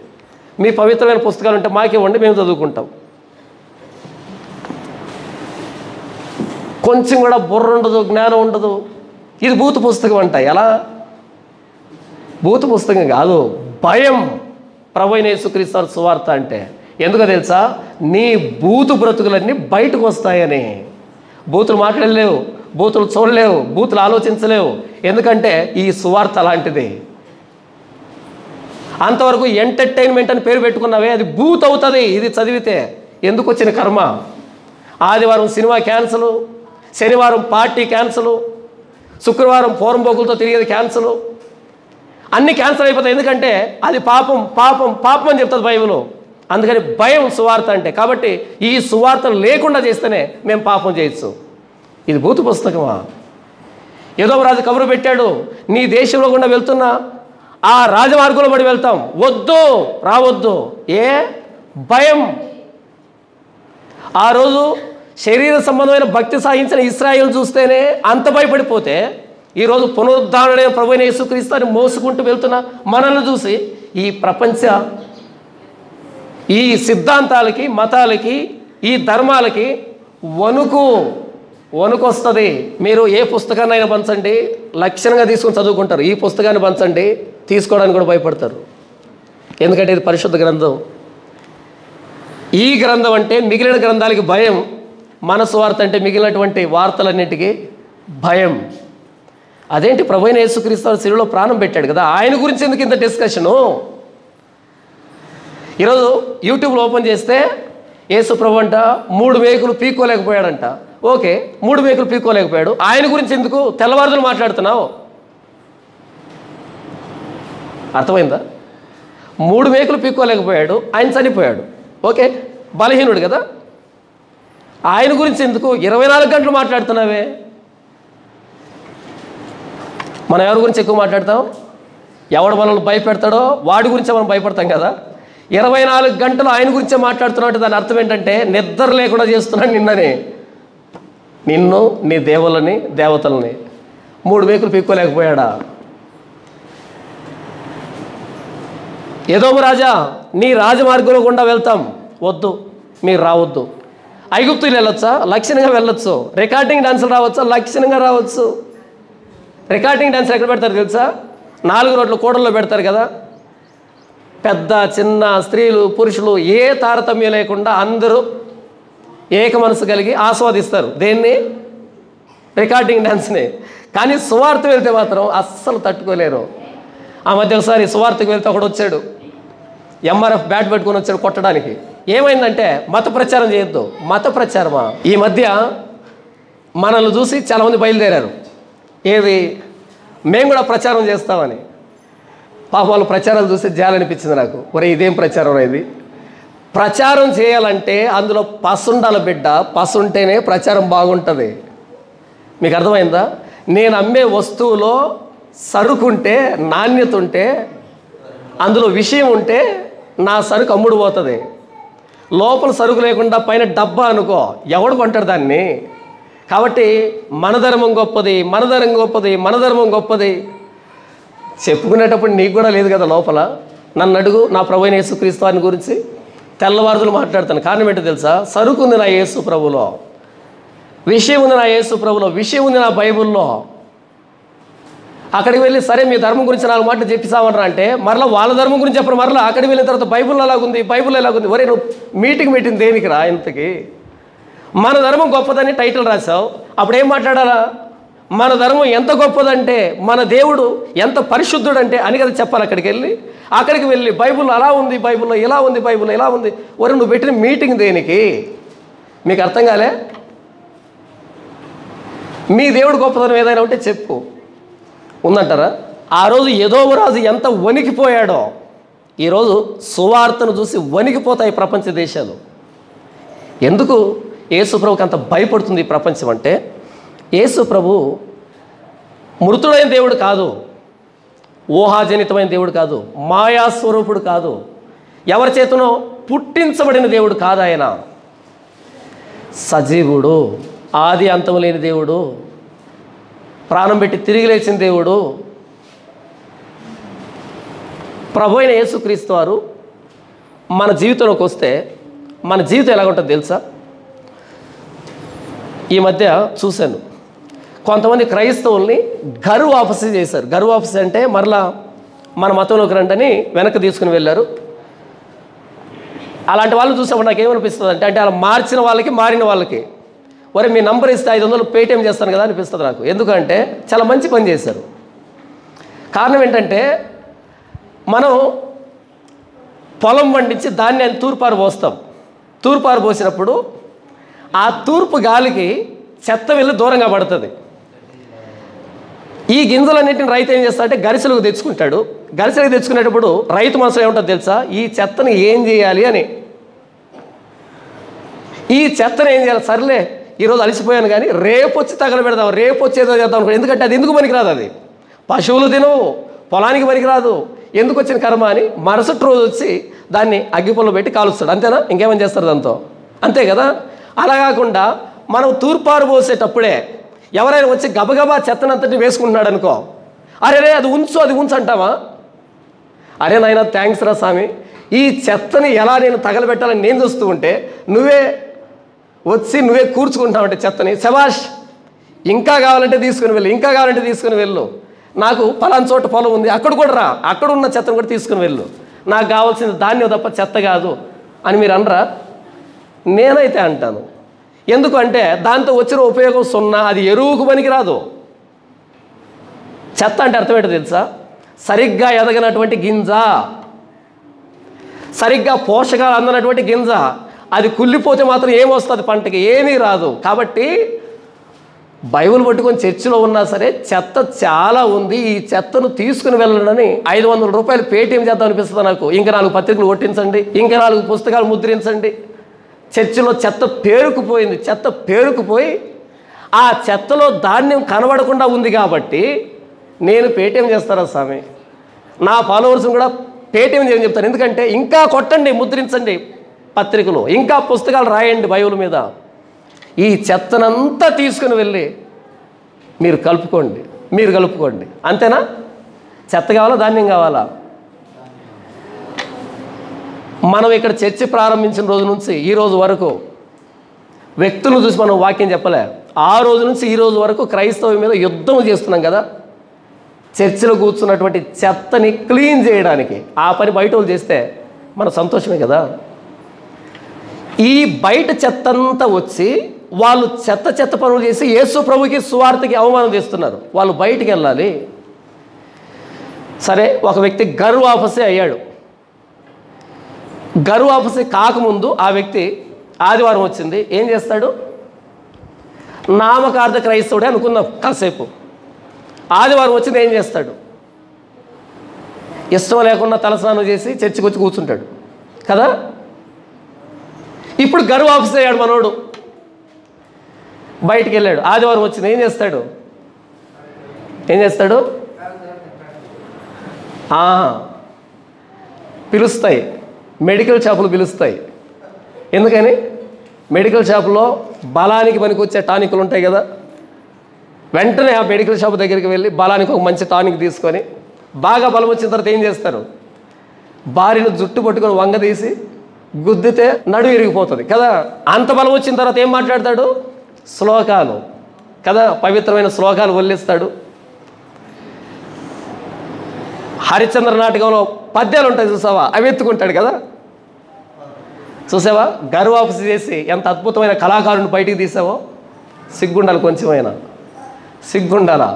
మీ పవిత్రమైన పుస్తకాలు ఉంటే మాకివ్వండి, మేము చదువుకుంటాం. కొంచెం కూడా బుర్ర ఉండదు, జ్ఞానం ఉండదు. ఇది బూతు పుస్తకం అంట. ఎలా? బూతు పుస్తకం కాదు, భయం. ప్రభువైన యేసుక్రీస్తు సువార్త అంటే ఎందుకో తెలుసా? నీ బూతు బ్రతుకులన్నీ బయటకు వస్తాయని. బూతులు మాట్లాడలేవు, బూతులు చూడలేవు, బూతులు ఆలోచించలేవు. ఎందుకంటే ఈ సువార్త అలాంటిది. అంతవరకు ఎంటర్టైన్మెంట్ అని పేరు పెట్టుకున్నావే, అది బూత్ అవుతుంది ఇది చదివితే. ఎందుకు వచ్చిన కర్మ? ఆదివారం సినిమా క్యాన్సలు, శనివారం పార్టీ క్యాన్సలు, శుక్రవారం పోరంబోకులతో తిరిగేది క్యాన్సలు, అన్నీ క్యాన్సల్ అయిపోతాయి. ఎందుకంటే అది పాపం పాపం పాపం అని చెప్తుంది బైబిల్. అందుకని భయం సువార్త అంటే. కాబట్టి ఈ సువార్తను లేకుండా చేస్తేనే మేము పాపం చేయొచ్చు. ఇది బూతు పుస్తకమా? ఏదో రాజు కబురు పెట్టాడు, నీ దేశంలో గుండా వెళ్తున్నా ఆ రాజమార్గంలో పడి వెళ్తాం, వద్దు రావద్దు. ఏ? భయం. ఆ రోజు శరీర సంబంధమైన భక్తి సాగించిన ఇశ్రాయేలు చూస్తేనే అంత భయపడిపోతే, ఈరోజు పునరుద్ధరణమైన ప్రభువైన యేసుక్రీస్తుని మోసుకుంటూ వెళ్తున్న మనల్ని చూసి ఈ ప్రపంచ ఈ సిద్ధాంతాలకి, మతాలకి, ఈ ధర్మాలకి వణుకు వస్తుంది. మీరు ఏ పుస్తకాన్ని అయినా పంచండి, లక్షణంగా తీసుకొని చదువుకుంటారు. ఈ పుస్తకాన్ని పంచండి, తీసుకోవడానికి కూడా భయపడతారు. ఎందుకంటే ఇది పరిశుద్ధ గ్రంథం. ఈ గ్రంథం అంటే మిగిలిన గ్రంథాలకి భయం, మన సువార్త అంటే మిగిలినటువంటి వార్తలన్నిటికీ భయం. అదేంటి? ప్రభువైన యేసుక్రీస్తు శిలువలో ప్రాణం పెట్టాడు కదా, ఆయన గురించి ఎందుకు ఇంత డిస్కషను? ఈరోజు యూట్యూబ్లో ఓపెన్ చేస్తే యేసు ప్రభు అంట 3 మేకులు పీక్కోలేకపోయాడంట. ఓకే, 3 మేకులు పీక్కోలేకపోయాడు, ఆయన గురించి ఎందుకు తెల్లవారులు మాట్లాడుతున్నావు? అర్థమైందా? 3 మేకులు పీక్కోలేకపోయాడు, ఆయన చనిపోయాడు. ఓకే, బలహీనుడు కదా, ఆయన గురించి ఎందుకు 24 గంటలు మాట్లాడుతున్నావే? మనం ఎవరి గురించి ఎక్కువ మాట్లాడతాం? ఎవడు మనల్ని భయపెడతాడో వాడి గురించే మనం భయపడతాం కదా. 24 గంటలు ఆయన గురించే మాట్లాడుతున్నావు. దాని అర్థం ఏంటంటే నిద్ర లేకుండా చేస్తున్నాడు నిన్ను, నీ దేవులని, దేవతలని. 3 మేకులు పీక్కోలేకపోయాడా? ఎదోము రాజా, నీ రాజమార్గంలో గుండా వెళ్తాం, వద్దు, మీరు రావద్దు. ఐగుప్తులు వెళ్ళొచ్చా? లక్షణంగా వెళ్ళొచ్చు. రికార్డింగ్ డాన్సులు రావచ్చా? లక్షణంగా రావచ్చు. రికార్డింగ్ డాన్స్ ఎక్కడ పెడతారు తెలుసా? 4 రోడ్ల కూడల్లో పెడతారు కదా. పెద్ద చిన్న స్త్రీలు పురుషులు ఏ తారతమ్యం లేకుండా అందరూ ఏక మనసు కలిగి ఆస్వాదిస్తారు. దేన్ని? రికార్డింగ్ డాన్స్ని. కానీ సువార్త వెళ్తే మాత్రం అస్సలు తట్టుకోలేరు. ఆ మధ్య ఒకసారి సువార్తకు వెళ్తే ఒకడు వచ్చాడు, ఎంఆర్ఎఫ్ బ్యాట్ పెట్టుకొని వచ్చాడు కొట్టడానికి. ఏమైందంటే, మత ప్రచారం చేయొద్దు. మత ప్రచారమా? ఈ మధ్య మనల్ని చూసి చాలామంది బయలుదేరారు. ఏది? మేము కూడా ప్రచారం చేస్తామని. పాప వాళ్ళు ప్రచారాలు చూసి జాలనిపించింది నాకు. ఒరే, ఇదేం ప్రచారం ఇది? ప్రచారం చేయాలంటే అందులో పసుండాల బిడ్డ, పసుంటేనే ప్రచారం బాగుంటుంది. మీకు అర్థమైందా? నేను అమ్మే వస్తువులో సరుకుంటే, నాణ్యత ఉంటే, అందులో విషయం ఉంటే నా సరుకు అమ్ముడు పోతుంది. లోపల సరుకు లేకుండా పైన డబ్బా అనుకో, ఎవడు కొంటాడు దాన్ని? కాబట్టి మన ధర్మం గొప్పది, మన ధర్మం గొప్పది, మన ధర్మం గొప్పది చెప్పుకునేటప్పుడు నీకు కూడా లేదు కదా లోపల. నన్ను అడుగు, నా ప్రభువైన యేసుక్రీస్తు వారిని గురించి తెల్లవారులు మాట్లాడతాను. కారణం ఏంటో తెలుసా? సరుకు ఉంది నా యేసు ప్రభులో, విషయం ఉంది నా యేసు ప్రభులో, విషయం ఉంది నా బైబిల్లో. అక్కడికి వెళ్ళి సరే మీ ధర్మం గురించి 4 మాటలు చెప్పిస్తామన్నారా అంటే మరలా వాళ్ళ ధర్మం గురించి చెప్పరు. మరలా అక్కడికి వెళ్ళిన తర్వాత బైబిల్లో ఎలాగుంది, బైబిల్లో ఎలాగుంది. ఒరే, నువ్వు మీటింగ్ పెట్టింది దేనికి రా? ఇంతకి మన ధర్మం గొప్పదని టైటిల్ రాసావు, అప్పుడు ఏం మాట్లాడాలా? మన ధర్మం ఎంత గొప్పదంటే, మన దేవుడు ఎంత పరిశుద్ధుడంటే అని కదా చెప్పాలి. అక్కడికి వెళ్ళి బైబిల్లో అలా ఉంది, బైబిల్లో ఇలా ఉంది, బైబిల్లో ఇలా ఉంది. ఒరే, నువ్వు పెట్టిన మీటింగ్ దేనికి? మీకు అర్థం కాలే? మీ దేవుడు గొప్పతనం ఏదైనా ఉంటే చెప్పు, ఉందంటారా? ఆ రోజు ఎదోము రాజు ఎంత వణికిపోయాడో, ఈరోజు సువార్తను చూసి వణికిపోతాయి ప్రపంచ దేశాలు. ఎందుకు యేసు ప్రభుకి అంత భయపడుతుంది ఈ ప్రపంచం అంటే, యేసు ప్రభు మృతుడైన దేవుడు కాదు, ఊహాజనితమైన దేవుడు కాదు, మాయాస్వరూపుడు కాదు, ఎవరి చేతనో పుట్టించబడిన దేవుడు కాదు. ఆయన సజీవుడు, ఆది అంతం లేని దేవుడు, ప్రాణం పెట్టి తిరిగి లేచిన దేవుడు. ప్రభు అయిన యేసుక్రీస్తు వారు మన జీవితంలోకి వస్తే మన జీవితం ఎలాగుంటుందో తెలుసా? ఈ మధ్య చూశాను, కొంతమంది క్రైస్తవుల్ని గరు వాపసు చేశారు. గరు వాపసు అంటే మరలా మన మతంలోకి రండి వెనక్కి తీసుకుని వెళ్ళారు. అలాంటి వాళ్ళు చూసినప్పుడు నాకు ఏమనిపిస్తుంది అంటే అలా మార్చిన వాళ్ళకి మారిన వాళ్ళకి ఒరే మీ నంబర్ ఇస్తే 500 పేటిఎం చేస్తాను కదా అనిపిస్తుంది నాకు. ఎందుకంటే చాలా మంచి పని చేశారు. కారణం ఏంటంటే మనం పొలం పండించి ధాన్యాన్ని తూర్పారు పోస్తాం. తూర్పారు పోసినప్పుడు ఆ తూర్పు గాలికి చెత్త వెళ్ళి దూరంగా పడుతుంది. ఈ గింజలన్నింటిని రైతు ఏం చేస్తాడంటే గరిసెలకు తెచ్చుకుంటాడు. గరిసెలకు తెచ్చుకునేటప్పుడు రైతు మనసులో ఏముంటుందో తెలుసా? ఈ చెత్తని ఏం చేయాలి అని. ఈ చెత్తను ఏం చేయాలి? సర్లే ఈరోజు అలసిపోయాను కానీ రేపు వచ్చి తగలబెడదాం, రేపు వచ్చి ఏదో చేద్దాం అనుకో. ఎందుకంటే అది ఎందుకు పనికిరాదు, అది పశువులు తినవు, పొలానికి పనికిరాదు, ఎందుకు వచ్చిన కర్మ అని మరుసటి రోజు వచ్చి దాన్ని అగ్గిపుల్లో పెట్టి కాలుస్తాడు. అంతేనా? ఇంకేమైనా చేస్తారు దాంతో? అంతే కదా. అలా కాకుండా మనం తూర్పారు పోసేటప్పుడే ఎవరైనా వచ్చి గబగబా చెత్తనంతటి వేసుకుంటున్నాడు అనుకో, అరే అది ఉంచు అంటావా? అరే నాయన థ్యాంక్స్ రా స్వామి, ఈ చెత్తని ఎలా నేను తగలబెట్టాలని నేను చూస్తూ ఉంటే నువ్వే వచ్చి నువ్వే కూర్చుకుంటావంటే చెత్తని, శబాష్, ఇంకా కావాలంటే తీసుకుని వెళ్ళు, ఇంకా కావాలంటే తీసుకుని వెళ్ళు, నాకు పలానా చోట పొలం ఉంది అక్కడ కూడా రా, అక్కడ ఉన్న చెత్తను కూడా తీసుకుని వెళ్ళు, నాకు కావాల్సింది ధాన్యం తప్ప చెత్త కాదు అని మీరు అనరా? నేనైతే అంటాను. ఎందుకంటే దాంతో వచ్చిన ఉపయోగం సున్నా, అది ఎరువుకు పనికి రాదు. చెత్త అంటే అర్థం ఏంటో తెలుసా? సరిగ్గా ఎదగనటువంటి గింజ, సరిగ్గా పోషకాలు అందనటువంటి గింజ. అది కుళ్ళిపోతే మాత్రం ఏమొస్తుంది? పంటకి ఏమీ రాదు. కాబట్టి బైబిల్ పట్టుకొని చర్చిలో ఉన్నా సరే చెత్త చాలా ఉంది, ఈ చెత్తను తీసుకుని వెళ్ళడని 500 రూపాయలు పేటీఎం చేద్దాం అనిపిస్తుంది నాకు. ఇంకా 4 పత్రికలు కొట్టించండి, ఇంకా 4 పుస్తకాలు ముద్రించండి. చర్చిలో చెత్త పేరుకుపోయింది. చెత్త పేరుకుపోయి ఆ చెత్తలో ధాన్యం కనబడకుండా ఉంది కాబట్టి నేను పేటీఎం చేస్తారా స్వామి? నా ఫాలోవర్స్ని కూడా పేటీఎం చేయని చెప్తాను. ఎందుకంటే ఇంకా కొట్టండి, ముద్రించండి పత్రికలు, ఇంకా పుస్తకాలు రాయండి బైబిల్ మీద. ఈ చెత్తనంతా తీసుకుని వెళ్ళి మీరు కలుపుకోండి. అంతేనా? చెత్త కావాలా, ధాన్యం కావాలా? మనం ఇక్కడ చర్చి ప్రారంభించిన రోజు నుంచి ఈ రోజు వరకు వ్యక్తులను చూసి మనం వాక్యం చెప్పలే. ఆ రోజు నుంచి ఈ రోజు వరకు క్రైస్తవం మీద యుద్ధం చేస్తున్నాం కదా. చర్చిలో కూర్చున్నటువంటి చెత్తని క్లీన్ చేయడానికి ఆ పని బయట వాళ్ళు చేస్తే మన సంతోషమే కదా. ఈ బయట చెత్తంతా వచ్చి వాళ్ళు చెత్త పనులు చేసి యేసు ప్రభుకి సువార్తకి అవమానం చేస్తున్నారు. వాళ్ళు బయటికి వెళ్ళాలి. సరే, ఒక వ్యక్తి గరు వాపసే అయ్యాడు. గరు వాపసే కాకముందు ఆ వ్యక్తి ఆదివారం వచ్చింది, ఏం చేస్తాడు? నామకార్థ క్రైస్తవుడే అనుకుందాం కాసేపు. ఆదివారం వచ్చింది, ఏం చేస్తాడు? ఇష్టం లేకుండా తలస్నానం చేసి చర్చికి వచ్చి కూర్చుంటాడు కదా. ఇప్పుడు గరు వాపస్ అయ్యాడు మనోడు, బయటికి వెళ్ళాడు. ఆదివారం వచ్చింది, ఏం చేస్తాడు? పిలుస్తాయి, మెడికల్ షాపులు పిలుస్తాయి. ఎందుకని? మెడికల్ షాపులో బలానికి పనికొచ్చే టానిక్లు ఉంటాయి కదా. వెంటనే ఆ మెడికల్ షాప్ దగ్గరికి వెళ్ళి బలానికి ఒక మంచి టానిక్ తీసుకొని బాగా బలం వచ్చిన తర్వాత ఏం చేస్తారు? భార్యను జుట్టు పట్టుకొని వంగదీసి గుద్దితే నడు విరిగిపోతుంది కదా. అంత బలం వచ్చిన తర్వాత ఏం మాట్లాడతాడు? శ్లోకాలు కదా, పవిత్రమైన శ్లోకాలు వల్లిస్తాడు. హరిశ్చంద్ర నాటకంలో పద్యాలు ఉంటాయి చూసావా, అవి ఎత్తుకుంటాడు కదా. చూసావా, గర్వాపసి చేసి ఎంత అద్భుతమైన కళాకారుని బయటికి తీసావో. సిగ్గుండాలి, కొంచెమైనా సిగ్గుండాలా.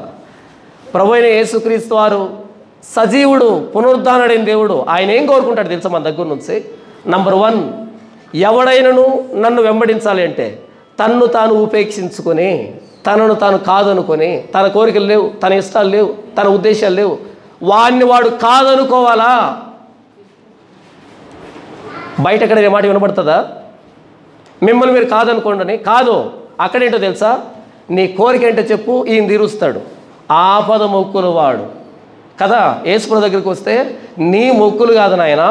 ప్రభు అయిన యేసుక్రీస్తు వారు సజీవుడు, పునరుద్ధానుడైన దేవుడు. ఆయన ఏం కోరుకుంటాడు తెలుసా మన దగ్గర నుంచి? నంబర్ 1, ఎవడైనను నన్ను వెంబడించాలి అంటే తన్ను తాను ఉపేక్షించుకొని, తనను తాను కాదనుకొని, తన కోరికలు లేవు, తన ఇష్టాలు లేవు, తన ఉద్దేశాలు లేవు, వాడిని వాడు కాదనుకోవాలా. బయట ఎక్కడ మాట వినబడుతుందా? మిమ్మల్ని మీరు కాదనుకోండి. కాదు, అక్కడేంటో తెలుసా? నీ కోరిక ఏంటో చెప్పు, ఈయన తీరుస్తాడు. ఆపద మొక్కులు వాడు కదా. యేసుప్రభు దగ్గరికి వస్తే నీ మొక్కులు కాదు నాయన,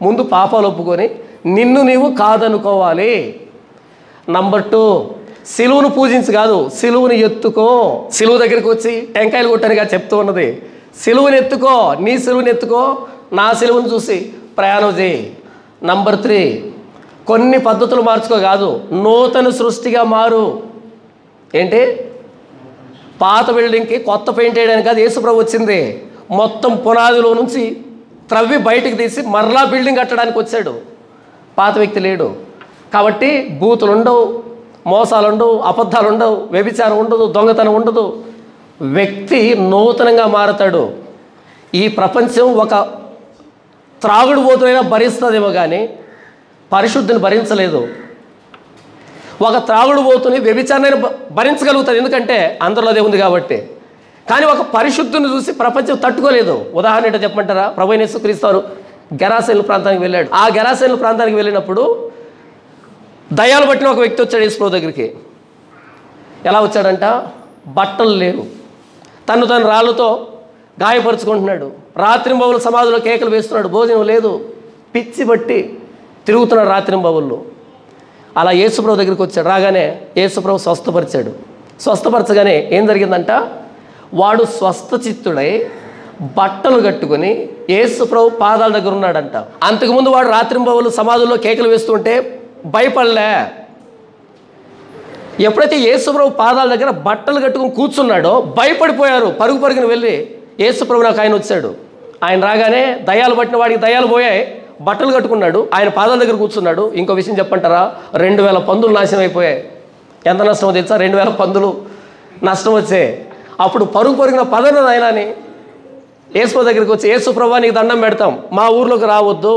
ముందు పాపాలు ఒప్పుకొని నిన్ను నీవు కాదనుకోవాలి. నంబర్ 2, సిలువును పూజించి కాదు, సిలువుని ఎత్తుకో. సిలువు దగ్గరికి వచ్చి టెంకాయలు కొట్టనిగా చెప్తూ ఉన్నది. సిలువుని ఎత్తుకో, నీ సిలువుని ఎత్తుకో, నా సిలువుని చూసి ప్రయాణం చేయి. నంబర్ 3, కొన్ని పద్ధతులు మార్చుకో కాదు, నూతన సృష్టిగా మారు. ఏంటి? పాత బిల్డింగ్కి కొత్త పెయింట్ వేయడానికి అది యేసుప్రభు వచ్చింది. మొత్తం పునాదిలో నుంచి త్రవ్వి బయటికి తీసి మరలా బిల్డింగ్ కట్టడానికి వచ్చాడు. పాత వ్యక్తి లేడు. కాబట్టి బూతులు ఉండవు, మోసాలు ఉండవు, అబద్ధాలు ఉండవు, వ్యభిచారం ఉండదు, దొంగతనం ఉండదు. వ్యక్తి నూతనంగా మారతాడు. ఈ ప్రపంచం ఒక త్రాగుడు పోతునైనా భరిస్తుందేమో కానీ పరిశుద్ధిని భరించలేదు. ఒక త్రాగుడు పోతుని వ్యభిచారాన్ని భరించగలుగుతుంది, ఎందుకంటే అందరిలో అదే ఉంది కాబట్టి. కానీ ఒక పరిశుద్ధిని చూసి ప్రపంచం తట్టుకోలేదు. ఉదాహరణ ఏంటో చెప్పమంటారా? ప్రభువైన యేసుక్రీస్తు వారు గెరాసేను ప్రాంతానికి వెళ్ళాడు. ఆ గెరాసేను ప్రాంతానికి వెళ్ళినప్పుడు దయ్యాలు పట్టిన ఒక వ్యక్తి వచ్చాడు యేసుప్రభు దగ్గరికి. ఎలా వచ్చాడంట? బట్టలు లేవు, తను రాళ్ళతో గాయపరుచుకుంటున్నాడు, రాత్రింబవళ్ళు సమాధిలో కేకలు వేస్తున్నాడు, భోజనం లేదు, పిచ్చి బట్టి తిరుగుతున్నాడు రాత్రింబవళ్ళు. అలా యేసుప్రభు దగ్గరికి వచ్చాడు. రాగానే యేసుప్రభు స్వస్థపరిచాడు. స్వస్థపరచగానే ఏం జరిగిందంట? వాడు స్వస్థచిత్తుడై బట్టలు కట్టుకొని యేసుప్రభు పాదాల దగ్గర ఉన్నాడంట. అంతకుముందు వాడు రాత్రింబవళ్ళు సమాధుల్లో కేకలు వేస్తుంటే భయపడలే. ఎప్పుడైతే యేసుప్రభు పాదాల దగ్గర బట్టలు కట్టుకుని కూర్చున్నాడో భయపడిపోయారు. పరుగు పరుగున వెళ్ళి యేసుప్రభు నాకు ఆయన వచ్చాడు. ఆయన రాగానే దయ్యాలు పట్టిన వాడికి దయ్యాలు పోయాయి, బట్టలు కట్టుకున్నాడు, ఆయన పాదాల దగ్గర కూర్చున్నాడు. ఇంకో విషయం చెప్పంటారా? 2000 పందులు నాశనం అయిపోయాయి. ఎంత నష్టమో తెలుసా? 2000 పందులు నష్టం వచ్చాయి. అప్పుడు పరుగు పరుగున పదన ఆయన అని యేసుప్రభు దగ్గరికి వచ్చి, యేసుప్రభు నీకు దండం పెడతాం, మా ఊర్లోకి రావద్దు.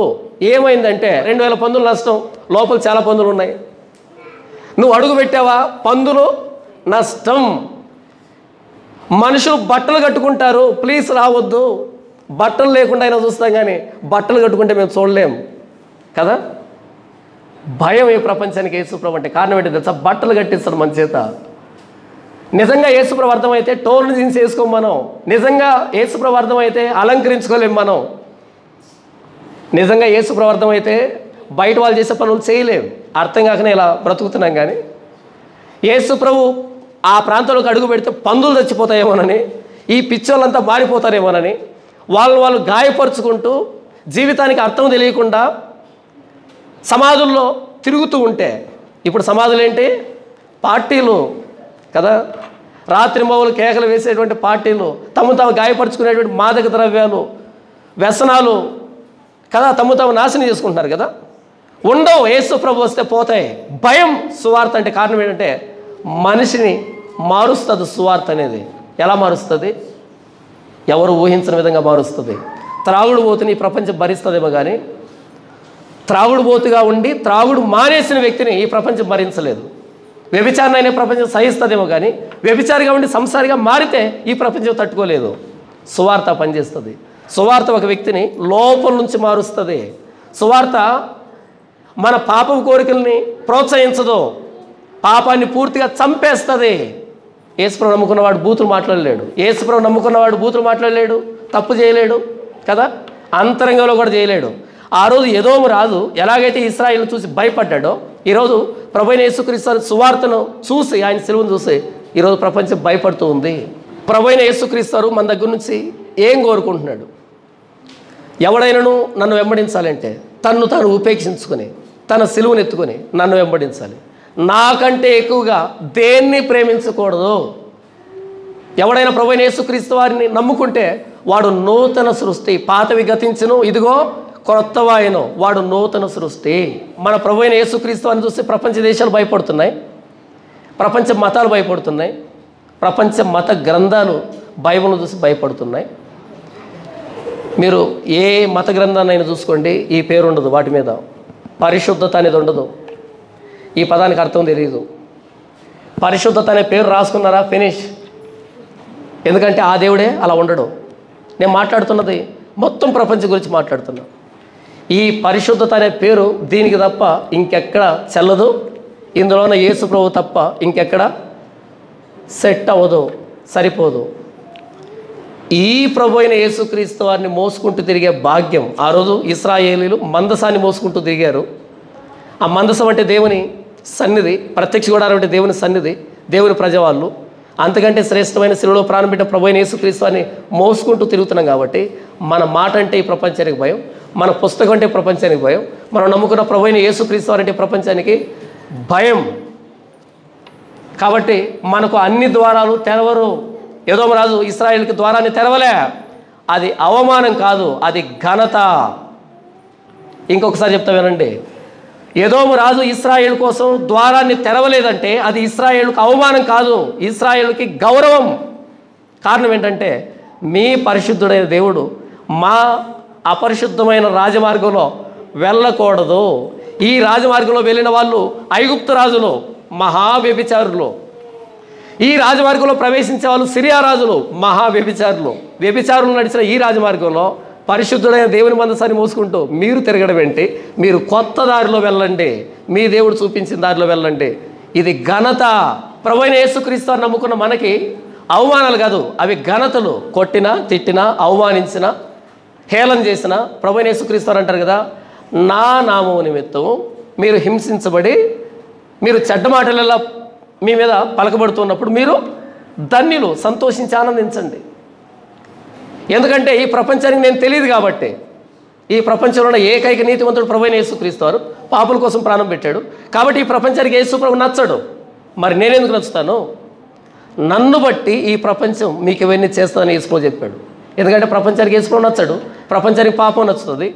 ఏమైందంటే 2000 పందులు నష్టం, లోపల చాలా పందులు ఉన్నాయి. నువ్వు అడుగు పెట్టావా? పందులు నష్టం. మనుషులు బట్టలు కట్టుకుంటారు, ప్లీజ్ రావద్దు. బట్టలు లేకుండా అయినా చూస్తాం, కానీ బట్టలు కట్టుకుంటే మేము చూడలేం కదా. భయం ఈ ప్రపంచానికి యేసుప్రభు అంటే. కారణం ఏంటి తెలుసా? బట్టలు కట్టిస్తాడు మన చేత. నిజంగా యేసుప్రభు అర్థమైతే టోర్ని జీన్స్ వేసుకోం మనం. నిజంగా యేసుప్రభు అర్థమైతే అలంకరించుకోలేం మనం. నిజంగా యేసుప్రభు అర్థమైతే బయట వాళ్ళు చేసే పనులు చేయలేం. అర్థం కాకనే ఇలా బ్రతుకుతున్నాం. కానీ యేసుప్రభు ఆ ప్రాంతంలోకి అడుగు పెడితే పందులు చచ్చిపోతాయేమోనని, ఈ పిచ్చోళ్ళంతా మారిపోతారేమోనని వాళ్ళు గాయపరుచుకుంటూ జీవితానికి అర్థం తెలియకుండా సమాధుల్లో తిరుగుతూ ఉంటే, ఇప్పుడు సమాధులు ఏంటి? పార్టీలు కదా. రాత్రింబవళ్ళు కేకలు వేసేటువంటి పార్టీలు, తాము గాయపరుచుకునేటువంటి మాదక ద్రవ్యాలు, వ్యసనాలు కదా, తాము నాశనం చేసుకుంటున్నారు కదా. ఉండవు, యేసుప్రభు వస్తే పోతాయి. భయం సువార్త అంటే కారణం ఏంటంటే మనిషిని మారుస్తుంది సువార్త అనేది. ఎలా మారుస్తుంది? ఎవరు ఊహించిన విధంగా మారుస్తుంది. త్రాగుడు పోతుని ఈ ప్రపంచం భరిస్తుందేమో కానీ త్రాగుడు పోతుగా ఉండి త్రాగుడు మానేసిన వ్యక్తిని ఈ ప్రపంచం భరించలేదు. వ్యభిచారణ అయిన ప్రపంచం సహిస్తుందేమో కానీ వ్యభిచారిగా ఉండి సంసారిగా మారితే ఈ ప్రపంచం తట్టుకోలేదు. సువార్త పనిచేస్తుంది. సువార్త ఒక వ్యక్తిని లోపల నుంచి మారుస్తుంది. సువార్త మన పాపం కోరికల్ని ప్రోత్సహించదు, పాపాన్ని పూర్తిగా చంపేస్తుంది. యేసుప్రభు నమ్ముకున్నవాడు బూతులు మాట్లాడలేడు. యేసుప్రభు నమ్ముకున్నవాడు బూతులు మాట్లాడలేడు, తప్పు చేయలేడు కదా, అంతరంగంలో కూడా చేయలేడు. ఆ రోజు ఎదోము రాజు ఎలాగైతే ఇశ్రాయేలును చూసి భయపడ్డాడో, ఈరోజు ప్రభువైన యేసుక్రీస్తు సువార్తను చూసి, ఆయన సిలువను చూసి ఈరోజు ప్రపంచం భయపడుతూ ఉంది. ప్రభువైన యేసుక్రీస్తు మన దగ్గర నుంచి ఏం కోరుకుంటున్నాడు? ఎవడైనాను నన్ను వెంబడించాలంటే తన్ను తాను ఉపేక్షించుకొని తన సిలువను ఎత్తుకొని నన్ను వెంబడించాలి. నాకంటే ఎక్కువగా దేన్ని ప్రేమించకూడదు. ఎవడైనా ప్రభువైన యేసుక్రీస్తు వారిని నమ్ముకుంటే వాడు నూతన సృష్టి. పాతవి గతించును, ఇదిగో క్రొత్తవాయను. వాడు నూతన సృష్టి. మన ప్రభువైన యేసుక్రీస్తు వారిని చూసి ప్రపంచ దేశాలు భయపడుతున్నాయి, ప్రపంచ మతాలు భయపడుతున్నాయి, ప్రపంచ మత గ్రంథాలు బైబిల్ను చూసి భయపడుతున్నాయి. మీరు ఏ మత గ్రంథాన్ని అయినా చూసుకోండి, ఈ పేరు ఉండదు వాటి మీద. పరిశుద్ధత అనేది ఉండదు. ఈ పదానికి అర్థం తెలియదు. పరిశుద్ధత అనే పేరు రాసుకున్నారా, ఫినిష్. ఎందుకంటే ఆ దేవుడే అలా ఉండడు. నేను మాట్లాడుతున్నది మొత్తం ప్రపంచం గురించి మాట్లాడుతున్నా. ఈ పరిశుద్ధత అనే పేరు దీనికి తప్ప ఇంకెక్కడ చెల్లదు. ఇందులోన యేసు ప్రభు తప్ప ఇంకెక్కడ సెట్ అవ్వదు, సరిపోదు. ఈ ప్రభు అయిన యేసుక్రీస్తు వారిని మోసుకుంటూ తిరిగే భాగ్యం. ఆ రోజు ఇశ్రాయేలీలు మందసాన్ని మోసుకుంటూ తిరిగారు. ఆ మందసం అంటే దేవుని సన్నిధి, ప్రత్యక్ష గుడారం అంటే దేవుని సన్నిధి, దేవుని ప్రజవాళ్ళు. అంతకంటే శ్రేష్టమైన శిలువలో ప్రాణం పెట్టిన ప్రభు అయిన యేసుక్రీస్తు వారిని మోసుకుంటూ తిరుగుతున్నాం. కాబట్టి మన మాట అంటే ఈ ప్రపంచానికి భయం, మన పుస్తకం అంటే ప్రపంచానికి భయం, మనం నమ్ముకున్న ప్రభు అయిన యేసుక్రీస్తు వారంటే ప్రపంచానికి భయం. కాబట్టి మనకు అన్ని ద్వారాలు తెరవరు. ఎదోము రాజు ఇశ్రాయేలుకి ద్వారాన్ని తెరవలే. అది అవమానం కాదు, అది ఘనత. ఇంకొకసారి చెప్తా వినండి. ఎదోము రాజు ఇశ్రాయేలు కోసం ద్వారాన్ని తెరవలేదంటే అది ఇశ్రాయేలుకు అవమానం కాదు, ఇశ్రాయేలుకి గౌరవం. కారణం ఏంటంటే మీ పరిశుద్ధుడైన దేవుడు మా అపరిశుద్ధమైన రాజమార్గంలో వెళ్ళకూడదు. ఈ రాజమార్గంలో వెళ్ళిన వాళ్ళు ఐగుప్తు రాజులు, మహావ్యభిచారులు. ఈ రాజమార్గంలో ప్రవేశించే వాళ్ళు సిరియా రాజులు, మహావ్యభిచారులు. వ్యభిచారులు నడిచిన ఈ రాజమార్గంలో పరిశుద్ధుడైన దేవుని మందసాన్ని మోసుకుంటూ మీరు తిరగడం ఏంటి? మీరు కొత్త దారిలో వెళ్ళండి, మీ దేవుడు చూపించిన దారిలో వెళ్ళండి. ఇది ఘనత. ప్రభువైన యేసుక్రీస్తు నమ్ముకున్న మనకి అవమానాలు కాదు, అవి ఘనతలు. కొట్టినా, తిట్టినా, అవమానించినా, హేళన చేసిన ప్రభువైన యేసుక్రీస్తు అంటారు కదా, నా నామము నిమిత్తం మీరు హింసించబడి మీరు చెడ్డ మాటలలో మీ మీద పలకబడుతున్నప్పుడు మీరు ధన్యులు, సంతోషించి ఆనందించండి. ఎందుకంటే ఈ ప్రపంచానికి నేను తెలియదు కాబట్టి. ఈ ప్రపంచంలో ఉన్న ఏకైక నీతివంతుడు ప్రభువైన యేసుక్రీస్తు వారు పాపుల కోసం ప్రాణం పెట్టాడు. కాబట్టి ఈ ప్రపంచానికి యేసు ప్రభు నచ్చడు. మరి నేనెందుకు నచ్చుతాను? నన్ను బట్టి ఈ ప్రపంచం మీకు ఇవన్నీ చేస్తానని యేసు ప్రభు చెప్పాడు. ఎందుకంటే ప్రపంచానికి యేసు ప్రభు నచ్చడు, ప్రపంచానికి పాపం నచ్చుతుంది.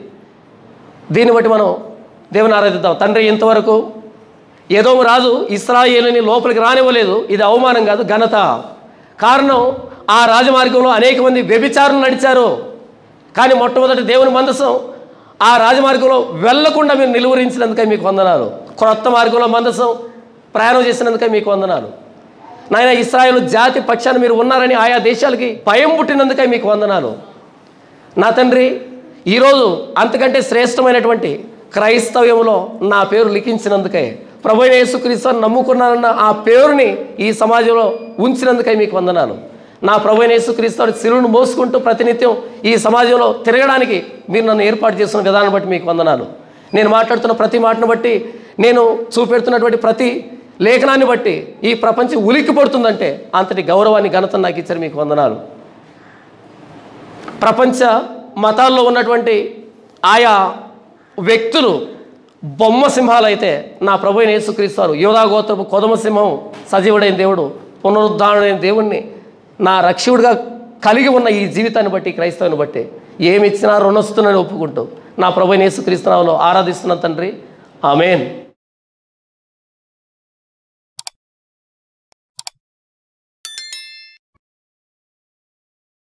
దీన్ని బట్టి మనం దేవుని ఆరాధిద్దాం. తండ్రి, ఇంతవరకు ఎదోము రాజు ఇశ్రాయేలుని లోపలికి రానివ్వలేదు. ఇది అవమానం కాదు, ఘనత. కారణం ఆ రాజమార్గంలో అనేక మంది వ్యభిచారులు నడిచారు. కానీ మొట్టమొదటి దేవుని మందసం ఆ రాజమార్గంలో వెళ్లకుండా మీరు నిలువరించినందుకై మీకు వందనాలు. క్రొత్త మార్గంలో మందసం ప్రయాణం చేసినందుకై మీకు వందనాలు. నాయన, ఇశ్రాయేలు జాతి పక్షాన మీరు ఉన్నారని ఆయా దేశాలకి భయం పుట్టినందుకై మీకు వందనాలు. నా తండ్రి, ఈరోజు అంతకంటే శ్రేష్టమైనటువంటి క్రైస్తవ్యంలో నా పేరు లిఖించినందుకై, ప్రభువైన యేసుక్రీస్తుని నమ్ముకున్నానన్న ఆ పేరుని ఈ సమాజంలో ఉంచినందుకై మీకు వందనాలు. నా ప్రభువైన యేసుక్రీస్తు శిలువను మోసుకుంటూ ప్రతినిత్యం ఈ సమాజంలో తిరగడానికి మీరు నన్ను ఏర్పాటు చేస్తున్న విధానం బట్టి మీకు వందనాలు. నేను మాట్లాడుతున్న ప్రతి మాటను బట్టి, నేను చూపెడుతున్నటువంటి ప్రతి లేఖనాన్ని బట్టి ఈ ప్రపంచం ఉలిక్కి పడుతుందంటే అంతటి గౌరవాన్ని, ఘనత నాకు ఇచ్చారు, మీకు వందనాలు. ప్రపంచ మతాల్లో ఉన్నటువంటి ఆయా వ్యక్తులు బొమ్మ సింహాలు అయితే, నా ప్రభువైన యేసుక్రీస్తు వారు యోధా గోత్రపు కొదమ సింహం, సజీవుడైన దేవుడు, పునరుద్ధారణైన దేవుణ్ణి నా రక్షకుడిగా కలిగి ఉన్న ఈ జీవితాన్ని బట్టి, క్రైస్తవాన్ని బట్టి ఏమి ఇచ్చినా రుణస్తున్నని ఒప్పుకుంటూ నా ప్రభువైన యేసుక్రీస్తు నామములో ఆరాధిస్తున్న తండ్రి, ఆమేన్.